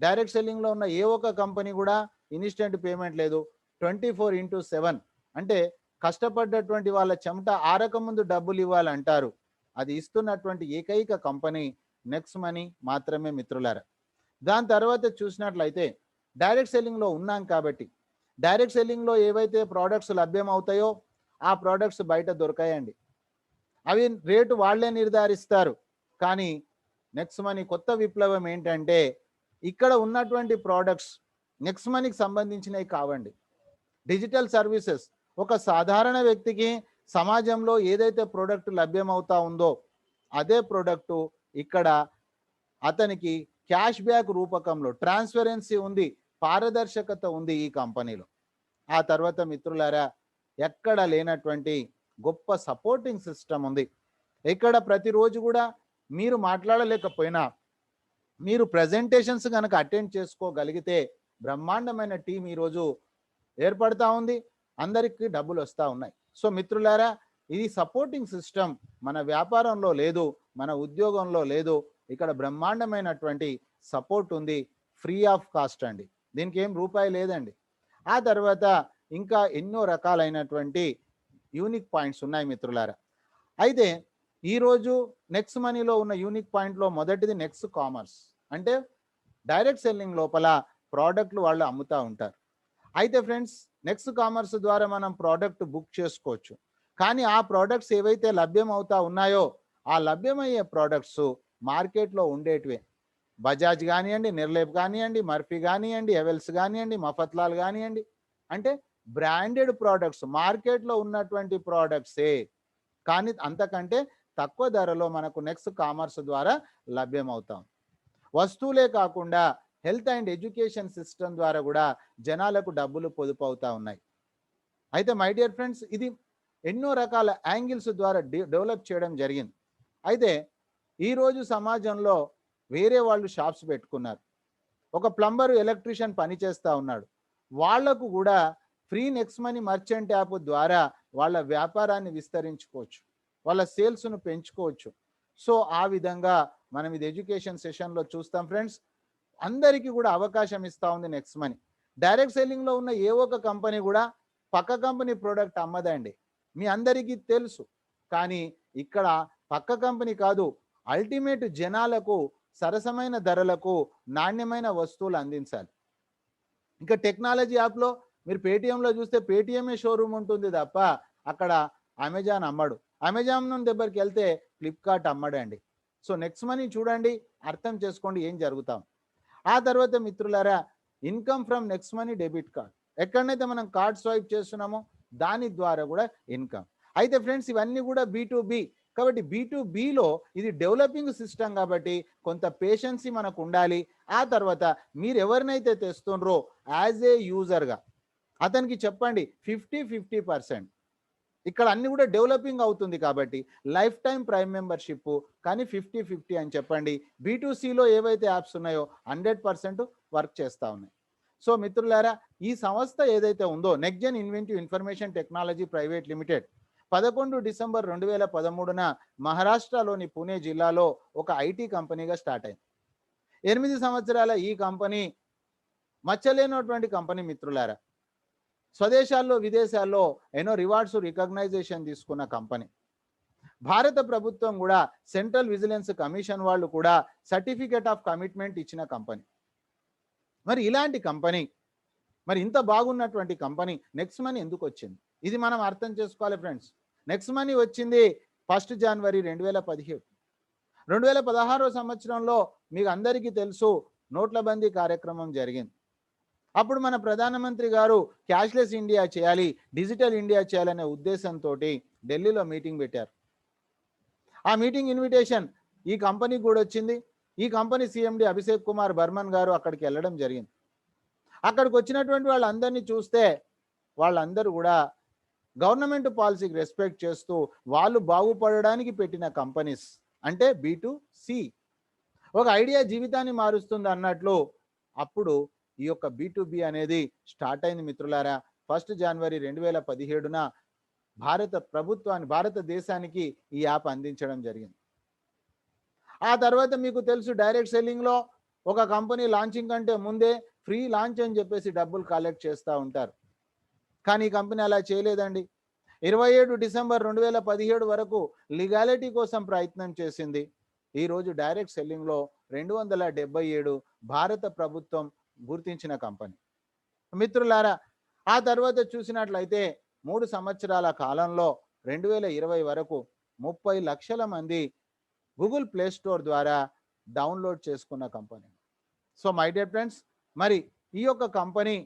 డైరెక్ట్ సెల్లింగ్లో ఉన్న ఏ ఒక్క కంపెనీ కూడా ఇన్స్టెంట్ పేమెంట్ లేదు. 24/7 అంటే కష్టపడ్డటువంటి వాళ్ళ చెమట ఆరక ముందు డబ్బులు ఇవ్వాలంటారు. అది ఇస్తున్నటువంటి ఏకైక కంపెనీ నెక్స్ట్ మనీ మాత్రమే మిత్రులారా. దాని తర్వాత చూసినట్లయితే డైరెక్ట్ సెల్లింగ్లో ఉన్నాం కాబట్టి డైరెక్ట్ సెల్లింగ్లో ఏవైతే ప్రోడక్ట్స్ లభ్యం అవుతాయో ఆ ప్రోడక్ట్స్ బయట దొరకాయండి. అవి రేటు వాళ్ళే నిర్ధారిస్తారు. కానీ నెక్స్ట్ మనీ కొత్త విప్లవం ఏంటంటే ఇక్కడ ఉన్నటువంటి ప్రోడక్ట్స్ నెక్స్ట్ మనీకి సంబంధించినవి కావండి. Digital services. ఒక సాధారణ వ్యక్తికి సమాజంలో ఏదైతే ప్రోడక్ట్ లభ్యమవుతా ఉందో అదే ప్రోడక్టు ఇక్కడ అతనికి క్యాష్ బ్యాక్ రూపకంలో ట్రాన్స్పరెన్సీ ఉంది, పారదర్శకత ఉంది ఈ కంపెనీలో. ఆ తర్వాత మిత్రులారా, ఎక్కడ లేనటువంటి గొప్ప సపోర్టింగ్ సిస్టమ్ ఉంది. ఇక్కడ ప్రతిరోజు కూడా మీరు మాట్లాడలేకపోయినా మీరు ప్రజెంటేషన్స్ కనుక అటెండ్ చేసుకోగలిగితే బ్రహ్మాండమైన టీం ఈరోజు ఏర్పడతా ఉంది, అందరికీ డబ్బులు వస్తూ ఉన్నాయి. సో మిత్రులారా, ఇది సపోర్టింగ్ సిస్టమ్ మన వ్యాపారంలో లేదు, మన ఉద్యోగంలో లేదు. ఇక్కడ బ్రహ్మాండమైనటువంటి సపోర్ట్ ఉంది, ఫ్రీ ఆఫ్ కాస్ట్ అండి, దీనికి ఏం రూపాయి లేదండి. ఆ తర్వాత ఇంకా ఎన్నో రకాలైనటువంటి యూనిక్ పాయింట్స్ ఉన్నాయి మిత్రులారా. అయితే ఈరోజు నెక్స్ట్ మనీలో ఉన్న యూనిక్ పాయింట్లో మొదటిది నెక్స్ట్ కామర్స్. అంటే డైరెక్ట్ సెల్లింగ్ లోపల ప్రోడక్ట్లు వాళ్ళు అమ్ముతూ ఉంటారు. అయితే ఫ్రెండ్స్, నెక్స్ట్ కామర్స్ ద్వారా మనం ప్రోడక్ట్ బుక్ చేసుకోవచ్చు. కానీ ఆ ప్రోడక్ట్స్ ఏవైతే లభ్యం అవుతా ఉన్నాయో ఆ లభ్యమయ్యే ప్రోడక్ట్స్ మార్కెట్లో ఉండేటివే. బజాజ్ కానివ్వండి, నిర్లేప్ కానివ్వండి, మర్ఫీ కానివ్వండి, ఎవెల్స్ కానివ్వండి, మఫత్లాల్ కానివ్వండి, అంటే బ్రాండెడ్ ప్రోడక్ట్స్ మార్కెట్లో ఉన్నటువంటి ప్రోడక్ట్సే. కానీ అంతకంటే తక్కువ ధరలో మనకు నెక్స్ట్ కామర్స్ ద్వారా లభ్యమవుతాం. వస్తువులే కాకుండా హెల్త్ అండ్ ఎడ్యుకేషన్ సిస్టమ్ ద్వారా కూడా జనాలకు డబ్బులు పొదుపు అవుతా ఉన్నాయి. అయితే మై డియర్ ఫ్రెండ్స్, ఇది ఎన్నో రకాల యాంగిల్స్ ద్వారా డెవలప్ చేయడం జరిగింది. అయితే ఈరోజు సమాజంలో వేరే వాళ్ళు షాప్స్ పెట్టుకున్నారు. ఒక ప్లంబరు, ఎలక్ట్రీషియన్ పని చేస్తూ ఉన్నాడు. వాళ్లకు కూడా free next money merchant app ద్వారా వాళ్ళ వ్యాపారాన్ని విస్తరించుకోవచ్చు, వాళ్ళ సేల్స్ను పెంచుకోవచ్చు. సో ఆ విధంగా మనం ఇది ఎడ్యుకేషన్ సెషన్లో చూస్తాం ఫ్రెండ్స్. అందరికీ కూడా అవకాశం ఇస్తూ ఉంది నెక్స్ట్ మనీ. డైరెక్ట్ సెల్లింగ్లో ఉన్న ఏ ఒక్క కంపెనీ కూడా పక్క కంపెనీ ప్రోడక్ట్ అమ్మదండి, మీ అందరికీ తెలుసు. కానీ ఇక్కడ పక్క కంపెనీ కాదు, అల్టిమేట్ జనాలకు సరసమైన ధరలకు నాణ్యమైన వస్తువులు అందించాలి. ఇంకా టెక్నాలజీ యాప్లో మీరు పేటీఎంలో చూస్తే పేటీఎంఏ షోరూమ్ ఉంటుంది తప్ప అక్కడ అమెజాన్ అమ్మడు. అమెజాన్ దగ్గరికి వెళ్తే ఫ్లిప్కార్ట్ అమ్మడండి. సో నెక్స్ట్ మనీ చూడండి, అర్థం చేసుకోండి ఏం జరుగుతాం. ఆ తర్వాత మిత్రులారా, income from next money debit card. ఎక్కడైతే మనం కార్డ్ స్వైప్ చేస్తున్నామో దాని ద్వారా కూడా ఇన్కమ్. అయితే ఫ్రెండ్స్ ఇవన్నీ కూడా బి2బి కాబట్టి బి2బిలో ఇది డెవలపింగ్ సిస్టమ్ కాబట్టి కొంత పేషెన్సీ మనకు ఉండాలి. ఆ తర్వాత మీరు ఎవరినైతే తెస్తుండ్రో యాజ్ ఏ యూజర్గా అతనికి చెప్పండి 50-50%. ఇక్కడ అన్ని కూడా డెవలపింగ్ అవుతుంది కాబట్టి లైఫ్ టైం ప్రైమ్ మెంబర్షిప్ కానీ 50-50 అని చెప్పండి. బి2సిలో ఏవైతే యాప్స్ ఉన్నాయో 100% వర్క్ చేస్తూ ఉన్నాయి. సో మిత్రులారా, ఈ సంస్థ ఏదైతే ఉందో Next Gen Inventive Information Technology Private Limited 11 December 2013 మహారాష్ట్రలోని పుణే జిల్లాలో ఒక ఐటీ కంపెనీగా స్టార్ట్ అయింది. 8 సంవత్సరాల ఈ కంపెనీ మచ్చలేనటువంటి కంపెనీ మిత్రులారా. స్వదేశాల్లో విదేశాల్లో ఎన్నో రివార్డ్స్ రికగ్నైజేషన్ తీసుకున్న కంపెనీ. భారత ప్రభుత్వం కూడా సెంట్రల్ విజిలెన్స్ కమిషన్ వాళ్ళు కూడా సర్టిఫికేట్ ఆఫ్ కమిట్మెంట్ ఇచ్చిన కంపెనీ. మరి ఇలాంటి కంపెనీ, మరి ఇంత బాగున్నటువంటి కంపెనీ నెక్స్ట్ మనీ ఎందుకు వచ్చింది, ఇది మనం అర్థం చేసుకోవాలి ఫ్రెండ్స్. నెక్స్ట్ మనీ వచ్చింది 1 జనవరి 2017. 2016 సంవత్సరంలో మీకు అందరికీ తెలుసు నోట్ల బందీ కార్యక్రమం జరిగింది. అప్పుడు మన ప్రధానమంత్రి గారు క్యాష్లెస్ ఇండియా చేయాలి, డిజిటల్ ఇండియా చేయాలనే ఉద్దేశంతో ఢిల్లీలో మీటింగ్ పెట్టారు. ఆ మీటింగ్ ఇన్విటేషన్ ఈ కంపెనీకి కూడా వచ్చింది. ఈ కంపెనీ సిఎండి అభిషేక్ కుమార్ బర్మన్ గారు అక్కడికి వెళ్ళడం జరిగింది. అక్కడికి వచ్చినటువంటి వాళ్ళందరినీ చూస్తే వాళ్ళందరూ కూడా గవర్నమెంట్ పాలసీకి రెస్పెక్ట్ చేస్తూ వాళ్ళు బాగుపడడానికి పెట్టిన కంపెనీస్ అంటే బి2సి. ఒక ఐడియా జీవితాన్ని మారుస్తుంది అన్నట్లు అప్పుడు ఈ యొక్క బి2బి అనేది స్టార్ట్ అయింది మిత్రులారా. 1 జనవరి 2017 భారతదేశానికి ఈ యాప్ అందించడం జరిగింది. ఆ తర్వాత మీకు తెలుసు డైరెక్ట్ సెల్లింగ్లో ఒక కంపెనీ లాంచింగ్ కంటే ముందే ఫ్రీ లాంచ్ అని చెప్పేసి డబ్బులు కలెక్ట్ చేస్తూ ఉంటారు. కానీ ఈ కంపెనీ అలా చేయలేదండి. 27 డిసెంబర్ 2017 వరకు లీగాలిటీ కోసం ప్రయత్నం చేసింది. ఈరోజు డైరెక్ట్ సెల్లింగ్లో 277 భారత ప్రభుత్వం గుర్తించిన కంపెనీ మిత్రులారా. ఆ తర్వాత చూసినట్లయితే 3 సంవత్సరాల కాలంలో 2020 వరకు 30 లక్షల మంది గూగుల్ ప్లే స్టోర్ ద్వారా డౌన్లోడ్ చేసుకున్న company. So my dear friends, మరి ఈ యొక్క కంపెనీ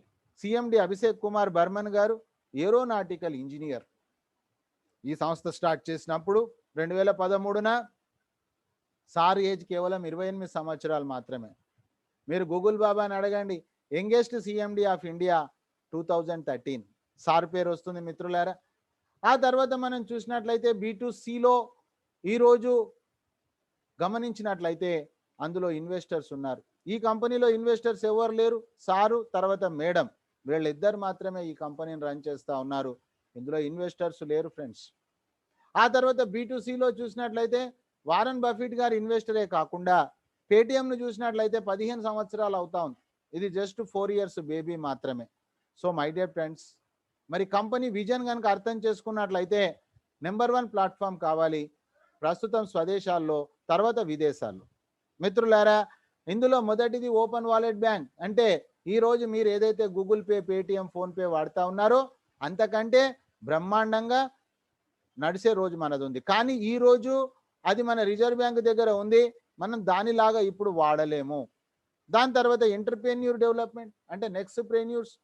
సిఎండి అభిషేక్ కుమార్ బర్మన్ గారు ఏరోనాటికల్ ఇంజనీర్. ఈ సంస్థ స్టార్ట్ చేసినప్పుడు 2013 సార్ ఏజ్ కేవలం 28 సంవత్సరాలు మాత్రమే. మీరు గూగుల్ బాబాని అడగండి, youngest CMD of India 2013 sir పేరు వస్తుంది మిత్రులారా. ఆ తర్వాత మనం చూసినట్లయితే బి2సిలో ఈరోజు గమనించినట్లయితే అందులో ఇన్వెస్టర్స్ ఉన్నారు. ఈ కంపెనీలో ఇన్వెస్టర్స్ ఎవరు లేరు, సారు తర్వాత మేడం, వీళ్ళిద్దరు మాత్రమే ఈ కంపెనీని రన్ చేస్తూ ఉన్నారు. ఇందులో ఇన్వెస్టర్స్ లేరు ఫ్రెండ్స్. ఆ తర్వాత బి2సిలో చూసినట్లయితే వారన్ బఫెట్ గారు ఇన్వెస్టరే కాకుండా పేటిఎంను చూసినట్లయితే 15 సంవత్సరాలు అవుతా ఉంది. ఇది జస్ట్ 4 years బేబీ మాత్రమే. సో మై డియర్ ఫ్రెండ్స్, మరి కంపెనీ విజన్ కనుక అర్థం చేసుకున్నట్లయితే నెంబర్ 1 ప్లాట్ఫామ్ కావాలి, ప్రస్తుతం స్వదేశాల్లో తర్వాత విదేశాల్లో. మిత్రులారా, ఇందులో మొదటిది ఓపెన్ వాలెట్ బ్యాంక్. అంటే ఈరోజు మీరు ఏదైతే గూగుల్ పే, పేటిఎం, ఫోన్పే వాడుతూ ఉన్నారో అంతకంటే బ్రహ్మాండంగా నడిచే రోజు మనది ఉంది. కానీ ఈరోజు అది మన రిజర్వ్ బ్యాంక్ దగ్గర ఉంది, మనం దానిలాగా ఇప్పుడు వాడలేము. దాని తర్వాత ఎంటర్ప్రెన్యూర్ డెవలప్మెంట్ అంటే నెక్స్ట్ ప్రెన్యూర్స్.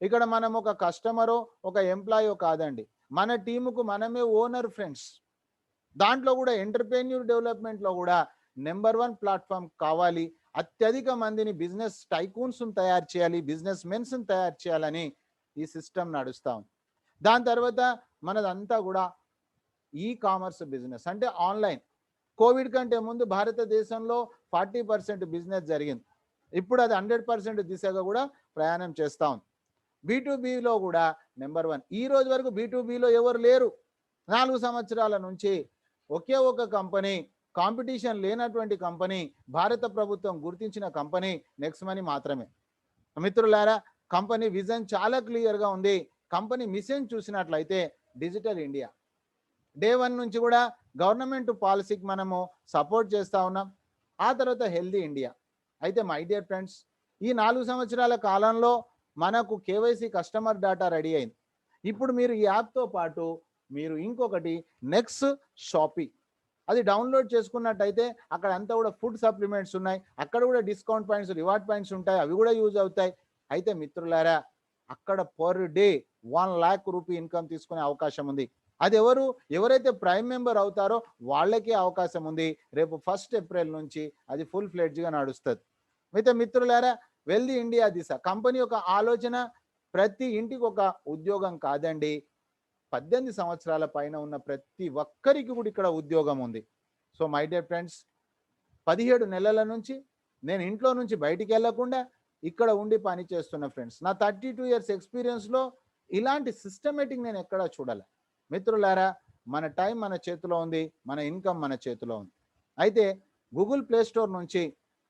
ఇక్కడ మనం ఒక కస్టమరో ఒక ఎంప్లాయో కాదండి, మన టీముకు మనమే ఓనర్ ఫ్రెండ్స్. దాంట్లో కూడా ఎంటర్ప్రెన్యూర్ డెవలప్మెంట్లో కూడా నెంబర్ 1 ప్లాట్ఫామ్ కావాలి. అత్యధిక మందిని బిజినెస్ టైకూన్స్ను తయారు చేయాలి, బిజినెస్ మెన్స్ని తయారు చేయాలని ఈ సిస్టమ్ నడుస్తాం. దాని తర్వాత మనదంతా కూడా ఈ కామర్స్ బిజినెస్ అంటే ఆన్లైన్. కోవిడ్ కంటే ముందు భారతదేశంలో 40% బిజినెస్ జరిగింది. ఇప్పుడు అది 100% దిశగా కూడా ప్రయాణం చేస్తాం. బి2బిలో కూడా నెంబర్ 1. ఈ రోజు వరకు బి2బిలో ఎవరు లేరు. 4 సంవత్సరాల నుంచి ఒకే ఒక కంపెనీ కాంపిటీషన్ లేనటువంటి కంపెనీ, భారత ప్రభుత్వం గుర్తించిన కంపెనీ నెక్స్ట్ మనీ మాత్రమే. మిత్రులారా, కంపెనీ విజన్ చాలా క్లియర్గా ఉంది. కంపెనీ మిషన్ చూసినట్లయితే డిజిటల్ ఇండియా. డే 1 నుంచి కూడా గవర్నమెంట్ పాలసీకి మనము సపోర్ట్ చేస్తూ ఉన్నాం. ఆ తర్వాత హెల్దీ ఇండియా. అయితే మై డియర్ ఫ్రెండ్స్, ఈ 4 సంవత్సరాల కాలంలో మనకు కేవైసీ కస్టమర్ డేటా రెడీ అయింది. ఇప్పుడు మీరు ఈ యాప్తో పాటు మీరు ఇంకొకటి నెక్స్ట్ షాపీ అది డౌన్లోడ్ చేసుకున్నట్టయితే అక్కడ అంతా కూడా ఫుడ్ సప్లిమెంట్స్ ఉన్నాయి, అక్కడ కూడా డిస్కౌంట్ పాయింట్స్, రివార్డ్ పాయింట్స్ ఉంటాయి, అవి కూడా యూజ్ అవుతాయి. అయితే మిత్రులారా, అక్కడ per day 1 lakh rupee income తీసుకునే అవకాశం ఉంది. అది ఎవరైతే ప్రైమ్ మెంబర్ అవుతారో వాళ్ళకే అవకాశం ఉంది. రేపు 1 ఏప్రిల్ నుంచి అది ఫుల్ ఫ్లెడ్జ్గా నడుస్తుంది. అయితే మిత్రులారా, వెల్దీ ఇండియా దిశ కంపెనీ యొక్క ఆలోచన ప్రతి ఇంటికి ఒక ఉద్యోగం కాదండి, 18 సంవత్సరాల పైన ఉన్న ప్రతి ఒక్కరికి కూడా ఇక్కడ ఉద్యోగం ఉంది. సో మై డియర్ ఫ్రెండ్స్, 17 నెలల నుంచి నేను ఇంట్లో నుంచి బయటికి వెళ్లకుండా ఇక్కడ ఉండి పని చేస్తున్న ఫ్రెండ్స్, నా 32 years ఎక్స్పీరియన్స్లో ఇలాంటి సిస్టమేటిక్ నేను ఎక్కడా చూడాలి. మిత్రులారా, మన టైం మన చేతిలో ఉంది, మన ఇన్కమ్ మన చేతిలో ఉంది. అయితే గూగుల్ ప్లే స్టోర్ నుంచి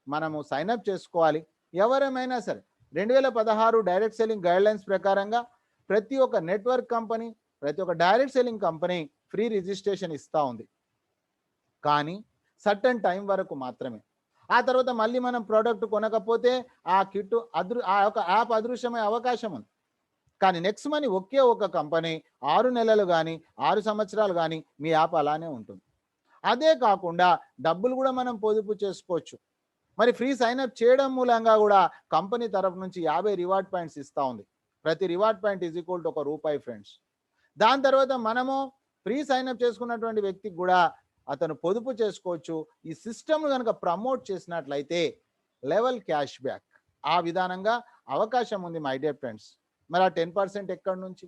మనము సైన్అప్ చేసుకోవాలి. ఎవరేమైనా సరే 2016 డైరెక్ట్ సెల్లింగ్ గైడ్లైన్స్ ప్రకారంగా ప్రతి ఒక్క నెట్వర్క్ కంపెనీ, ప్రతి ఒక్క direct selling company free registration ఇస్తూ ఉంది. కానీ సర్టన్ టైం వరకు మాత్రమే. ఆ తర్వాత మళ్ళీ మనం ప్రోడక్ట్ కొనకపోతే ఆ కిట్ ఆ యొక్క యాప్ అదృశ్యమయ్యే అవకాశం ఉంది. కానీ నెక్స్ట్ మనీ ఒకే ఒక కంపెనీ 6 నెలలు కానీ 6 సంవత్సరాలు కానీ మీ యాప్ అలానే ఉంటుంది. అదే కాకుండా డబ్బులు కూడా మనం పొదుపు చేసుకోవచ్చు. మరి ఫ్రీ సైన్అప్ చేయడం మూలంగా కూడా కంపెనీ తరఫు నుంచి 50 రివార్డ్ పాయింట్స్ ఇస్తూ ఉంది. ప్రతి reward point is equal to ₹1 friends. దాని తర్వాత మనము ఫ్రీ సైన్అప్ చేసుకున్నటువంటి వ్యక్తికి కూడా అతను పొదుపు చేసుకోవచ్చు. ఈ సిస్టమ్ కనుక ప్రమోట్ చేసినట్లయితే లెవెల్ క్యాష్ బ్యాక్ ఆ విధానంగా అవకాశం ఉంది మై డియర్ ఫ్రెండ్స్. మరి ఆ 10% ఎక్కడి నుంచి?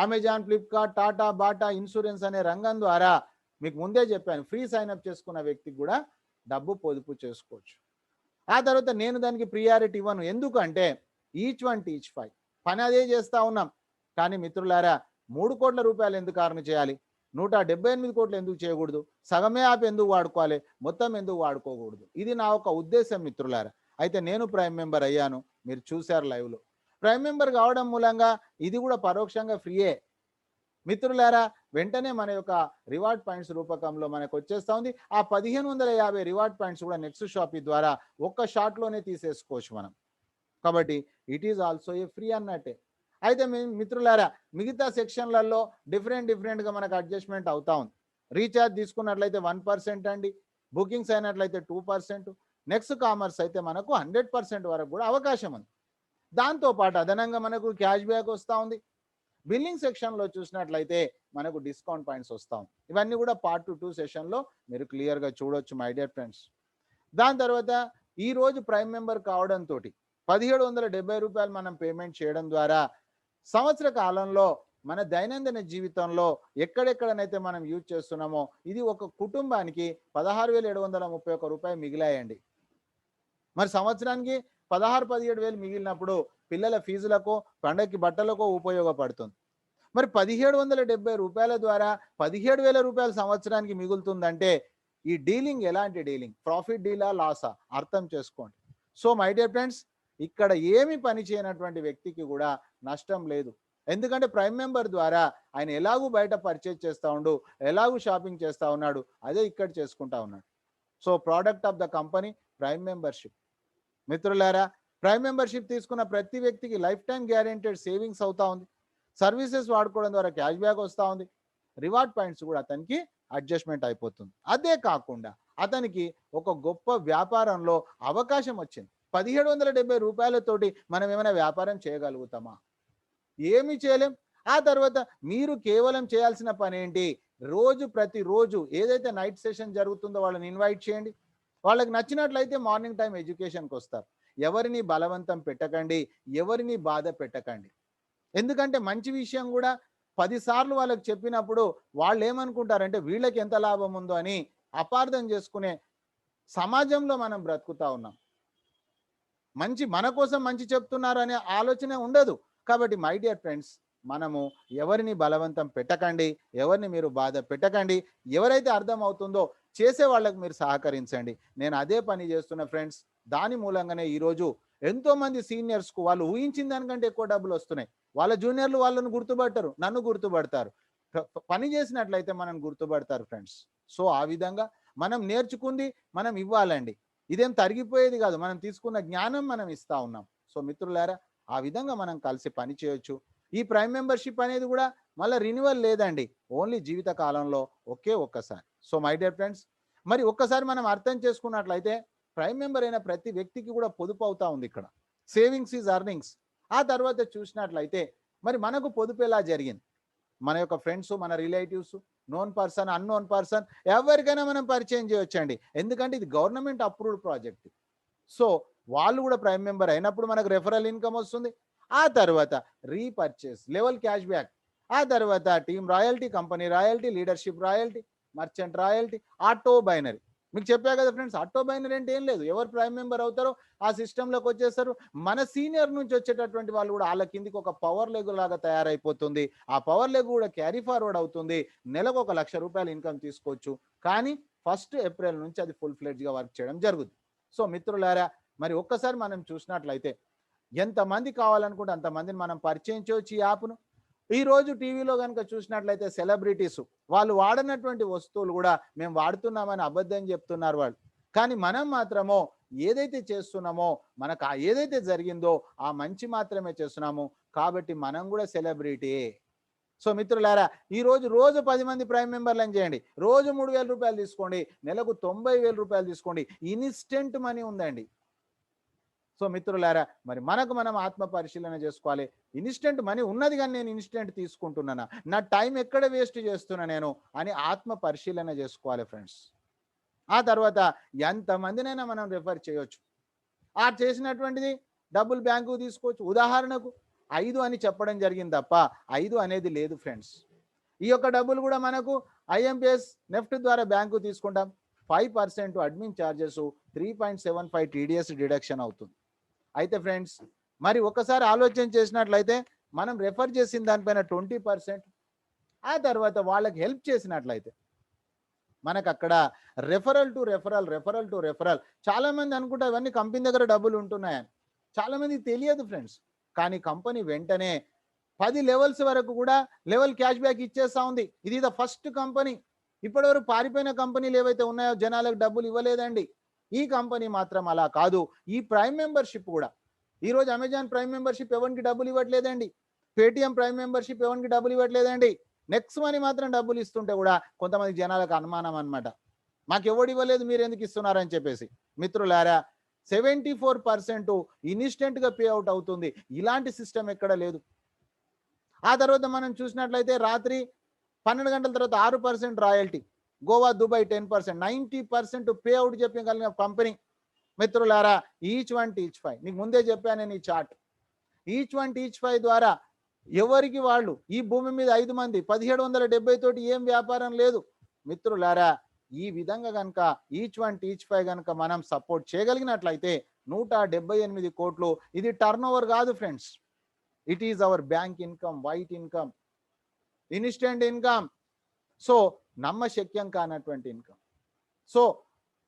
Amazon, Flipkart, Tata, Bata insurance అనే రంగం ద్వారా మీకు ముందే చెప్పాను, ఫ్రీ సైన్అప్ చేసుకున్న వ్యక్తికి కూడా డబ్బు పొదుపు చేసుకోవచ్చు. ఆ తర్వాత నేను దానికి ప్రియారిటీ ఇవ్వను. ఎందుకంటే ఈచ్ 1 టీచ్ 5 పని అదే చేస్తూ ఉన్నాం. కానీ మిత్రులారా, 3 కోట్ల రూపాయలు ఎందుకు అర్న్ చేయాలి? 178 కోట్లు ఎందుకు చేయకూడదు? సగమే యాప్ ఎందుకు వాడుకోవాలి? మొత్తం ఎందుకు వాడుకోకూడదు? ఇది నా ఒక ఉద్దేశం మిత్రులారా. అయితే నేను ప్రైమ్ మెంబర్ అయ్యాను, మీరు చూశారు లైవ్లో. ప్రైమ్ మెంబర్ కావడం మూలంగా ఇది కూడా పరోక్షంగా ఫ్రీయే మిత్రులారా. వెంటనే మన యొక్క రివార్డ్ పాయింట్స్ రూపకంలో మనకు వచ్చేస్తూ ఉంది. ఆ 1550 రివార్డ్ పాయింట్స్ కూడా నెక్స్ట్ షాపీ ద్వారా ఒక్క షాట్లోనే తీసేసుకోవచ్చు మనం. కాబట్టి it is also a free అన్నట్టే. అయితే మిత్రులారా, మిగతా సెక్షన్లలో డిఫరెంట్గా మనకు అడ్జస్ట్మెంట్ అవుతా ఉంది. రీఛార్జ్ తీసుకున్నట్లయితే 1% అండి, బుకింగ్స్ అయినట్లయితే 2%, నెక్స్ట్ కామర్స్ అయితే మనకు 100% వరకు కూడా అవకాశం ఉంది. దాంతోపాటు అదనంగా మనకు క్యాష్ బ్యాక్ వస్తూ ఉంది. బిల్లింగ్ సెక్షన్లో చూసినట్లయితే మనకు డిస్కౌంట్ పాయింట్స్ వస్తూ ఉంది. ఇవన్నీ కూడా పార్ట్ 2 సెషన్లో మీరు క్లియర్గా చూడొచ్చు మై డియర్ ఫ్రెండ్స్. దాని తర్వాత ఈరోజు ప్రైమ్ మెంబర్ కావడంతో ₹1770 మనం పేమెంట్ చేయడం ద్వారా సంవత్సర కాలంలో మన దైనందిన జీవితంలో ఎక్కడెక్కడనైతే మనం యూజ్ చేస్తున్నామో ఇది ఒక కుటుంబానికి ₹16,731 మిగిలాయండి. మరి సంవత్సరానికి 16-17 మిగిలినప్పుడు పిల్లల ఫీజులకు, పండగకి బట్టలకు ఉపయోగపడుతుంది. మరి ₹1770 ద్వారా ₹17,000 సంవత్సరానికి మిగులుతుందంటే ఈ డీలింగ్ ఎలాంటి డీలింగ్? ప్రాఫిట్ డీలా, లాసా? అర్థం చేసుకోండి. సో మై డియర్ ఫ్రెండ్స్, ఇక్కడ ఏమి పని చేయనటువంటి వ్యక్తికి కూడా నష్టం లేదు. ఎందుకంటే ప్రైమ్ మెంబర్ ద్వారా ఆయన ఎలాగూ బయట పర్చేజ్ చేస్తూ ఉండు, ఎలాగూ షాపింగ్ చేస్తూ ఉన్నాడు, అదే ఇక్కడ చేసుకుంటా ఉన్నాడు. So product of the company prime membership. మిత్రులారా, ప్రైమ్ మెంబర్షిప్ తీసుకున్న ప్రతి వ్యక్తికి లైఫ్ టైం గ్యారెంటెడ్ సేవింగ్స్ అవుతా ఉంది. సర్వీసెస్ వాడుకోవడం ద్వారా క్యాష్ బ్యాక్ వస్తూ ఉంది. రివార్డ్ పాయింట్స్ కూడా అతనికి అడ్జస్ట్మెంట్ అయిపోతుంది. అదే కాకుండా అతనికి ఒక గొప్ప వ్యాపారంలో అవకాశం వచ్చింది. ₹1770 మనం ఏమైనా వ్యాపారం చేయగలుగుతామా? ఏమీ చేయలేం. ఆ తర్వాత మీరు కేవలం చేయాల్సిన పని ఏంటి? ప్రతిరోజు ఏదైతే నైట్ సెషన్ జరుగుతుందో వాళ్ళని ఇన్వైట్ చేయండి. వాళ్ళకి నచ్చినట్లయితే మార్నింగ్ టైం ఎడ్యుకేషన్కి వస్తారు. ఎవరిని బలవంతం పెట్టకండి, ఎవరిని బాధ పెట్టకండి. ఎందుకంటే మంచి విషయం కూడా 10 సార్లు వాళ్ళకి చెప్పినప్పుడు వాళ్ళు ఏమనుకుంటారంటే వీళ్ళకి ఎంత లాభం ఉందో అని అపార్థం చేసుకునే సమాజంలో మనం బ్రతుకుతా ఉన్నాం. మన కోసం మంచి చెప్తున్నారు అనే ఆలోచన ఉండదు. కాబట్టి మై డియర్ ఫ్రెండ్స్, మనము ఎవరిని బలవంతం పెట్టకండి, ఎవరిని మీరు బాధ పెట్టకండి. ఎవరైతే అర్థం అవుతుందో చేసే వాళ్ళకి మీరు సహకరించండి. నేను అదే పని చేస్తున్న ఫ్రెండ్స్. దాని మూలంగానే ఈరోజు ఎంతోమంది సీనియర్స్కు వాళ్ళు ఊహించిన దానికంటే ఎక్కువ డబ్బులు వస్తున్నాయి. వాళ్ళ జూనియర్లు వాళ్ళను గుర్తుపట్టరు, నన్ను గుర్తుపడతారు. పని చేసినట్లయితే మనం గుర్తుపడతారు ఫ్రెండ్స్. సో ఆ విధంగా మనం నేర్చుకుంది మనం ఇవ్వాలండి. ఇదేం తరిగిపోయేది కాదు. మనం తీసుకున్న జ్ఞానం మనం ఇస్తా ఉన్నాం. సో మిత్రులారా, ఆ విధంగా మనం కలిసి పని చేయొచ్చు. ఈ ప్రైమ్ మెంబర్షిప్ అనేది కూడా మళ్ళీ రెన్యువల్ లేదండి. ఓన్లీ జీవిత కాలంలో ఒకే ఒక్కసారి. సో మై డియర్ ఫ్రెండ్స్, మరి ఒక్కసారి మనం అర్థం చేసుకున్నట్లయితే ప్రైమ్ మెంబర్ అయిన ప్రతి వ్యక్తికి కూడా పొదుపు అవుతా ఉంది ఇక్కడ. Savings is earnings. ఆ తర్వాత చూసినట్లయితే మరి మనకు పొదుపు ఎలా జరిగింది? మన యొక్క ఫ్రెండ్స్, మన relatives, known person, unknown person ఎవరికైనా మనం పరిచయం చేయొచ్చండి. ఎందుకంటే ఇది గవర్నమెంట్ అప్రూవ్డ్ ప్రాజెక్ట్. సో వాళ్ళు కూడా ప్రైమ్ మెంబర్ అయినప్పుడు మనకు రెఫరల్ ఇన్కమ్ వస్తుంది. ఆ తర్వాత రీపర్చేస్, లెవెల్ క్యాష్ బ్యాక్, ఆ తర్వాత team royalty, company royalty, leadership royalty, merchant royalty, auto binary. మీకు చెప్పా కదా ఫ్రెండ్స్, ఆటో బైనరీ అంటే ఏం లేదు. ఎవరు ప్రైమ్ మెంబర్ అవుతారో ఆ సిస్టంలోకి వచ్చేస్తారు. మన సీనియర్ నుంచి వచ్చేటటువంటి వాళ్ళు కూడా వాళ్ళ కిందికి ఒక పవర్ లెగ్ లాగా తయారైపోతుంది. ఆ పవర్ లెగ్ కూడా క్యారీ ఫార్వర్డ్ అవుతుంది. నెలకు 1,00,000 రూపాయలు ఇన్కమ్ తీసుకోవచ్చు. కానీ 1 ఏప్రిల్ నుంచి అది ఫుల్ ఫ్లెడ్జ్గా వర్క్ చేయడం జరుగుతుంది. సో మిత్రులారా, మరి ఒక్కసారి మనం చూసినట్లయితే ఎంతమంది కావాలనుకుంటే అంతమందిని మనం పరిచయం చేయొచ్చు ఈ యాప్ను. ఈరోజు టీవీలో కనుక చూసినట్లయితే సెలబ్రిటీస్ వాళ్ళు వాడనటువంటి వస్తువులు కూడా మేము వాడుతున్నామని అబద్ధం చెప్తున్నారు వాళ్ళు. కానీ మనం మాత్రమో ఏదైతే చేస్తున్నామో, మనకు ఏదైతే జరిగిందో ఆ మంచి మాత్రమే చేస్తున్నాము. కాబట్టి మనం కూడా సెలబ్రిటీ. సో మిత్రులారా, రోజు 10 మంది ప్రైమ్ మెంబర్లను చేయండి. రోజు 3,000 రూపాయలు తీసుకోండి. నెలకు 90,000 రూపాయలు తీసుకోండి. ఇన్స్టెంట్ మనీ ఉందండి. సో మిత్రులారా, మరి మనకు మనం ఆత్మ పరిశీలన చేసుకోవాలి. ఇన్స్టెంట్ మనీ ఉన్నది కానీ నేను ఇన్స్టెంట్ తీసుకుంటున్నానా, నా టైం ఎక్కడ వేస్ట్ చేస్తున్నా నేను అని ఆత్మ పరిశీలన చేసుకోవాలి ఫ్రెండ్స్. ఆ తర్వాత ఎంతమందినైనా మనం రెఫర్ చేయొచ్చు. ఆ చేసినటువంటిది డబ్బులు బ్యాంకు తీసుకోవచ్చు. ఉదాహరణకు 5 అని చెప్పడం జరిగింది తప్ప 5 అనేది లేదు ఫ్రెండ్స్. ఈ యొక్క డబ్బులు కూడా మనకు ఐఎంపిఎస్ నెఫ్ట్ ద్వారా బ్యాంకు తీసుకుంటాం. 5% అడ్మిన్ ఛార్జెస్, 3.75 టీడీఎస్ డిడక్షన్ అవుతుంది. అయితే ఫ్రెండ్స్, మరి ఒకసారి ఆలోచన చేసినట్లయితే మనం రెఫర్ చేసిన దానిపైన 20%, ఆ తర్వాత వాళ్ళకి హెల్ప్ చేసినట్లయితే మనకు అక్కడ రెఫరల్ టు రెఫరల్. చాలా మంది అనుకుంటారు ఇవన్నీ కంపెనీ దగ్గర డబ్బులు ఉంటున్నాయని. చాలా మందికి తెలియదు ఫ్రెండ్స్. కానీ కంపెనీ వెంటనే 10 లెవెల్స్ వరకు కూడా లెవెల్ క్యాష్ బ్యాక్ ఇచ్చేస్తా ఉంది. ఇది ద ఫస్ట్ కంపెనీ. ఇప్పటివరకు పారిపోయిన కంపెనీలు ఏవైతే ఉన్నాయో జనాలకు డబ్బులు ఇవ్వలేదండి. ఈ కంపెనీ మాత్రం అలా కాదు. ఈ ప్రైమ్ మెంబర్షిప్ కూడా ఈరోజు అమెజాన్ ప్రైమ్ మెంబర్షిప్ ఎవరికి డబ్బులు ఇవ్వట్లేదండి. పేటిఎం ప్రైమ్ మెంబర్షిప్ ఎవరికి డబ్బులు ఇవ్వట్లేదండి. నెక్స్ట్ మనీ మాత్రం డబ్బులు ఇస్తుంటే కూడా కొంతమంది జనాలకు అనుమానం అనమాట, మాకు ఎవడు ఇవ్వలేదు మీరు ఎందుకు ఇస్తున్నారని చెప్పేసి. మిత్రులారా, 74% ఇన్స్టెంట్గా పే అవుట్ అవుతుంది. ఇలాంటి సిస్టమ్ ఎక్కడ లేదు. ఆ తర్వాత మనం చూసినట్లయితే రాత్రి 12 గంటల తర్వాత 6% royalty, Goa Dubai 10%, 90% pay out చెప్పగలిగిన కంపెనీ. మిత్రులారా, ఈచ్ వన్ టీచ్ 5, నీకు ముందే చెప్పాను నేను ఈ చార్ట్. ఈచ్ వన్ టీచ్ 5 ద్వారా ఎవరికి వాళ్ళు ఈ భూమి మీద 5 మంది 1770 తోటి ఏం వ్యాపారం లేదు. మిత్రులారా, ఈ విధంగా కనుక ఈచ్ వన్ టీచ్ 5 కనుక మనం సపోర్ట్ చేయగలిగినట్లయితే 178 కోట్లు. ఇది టర్న్ ఓవర్ కాదు friends. It is our bank income, white income, instant income. So నమ్మశక్యం కానటువంటి ఇన్కమ్. సో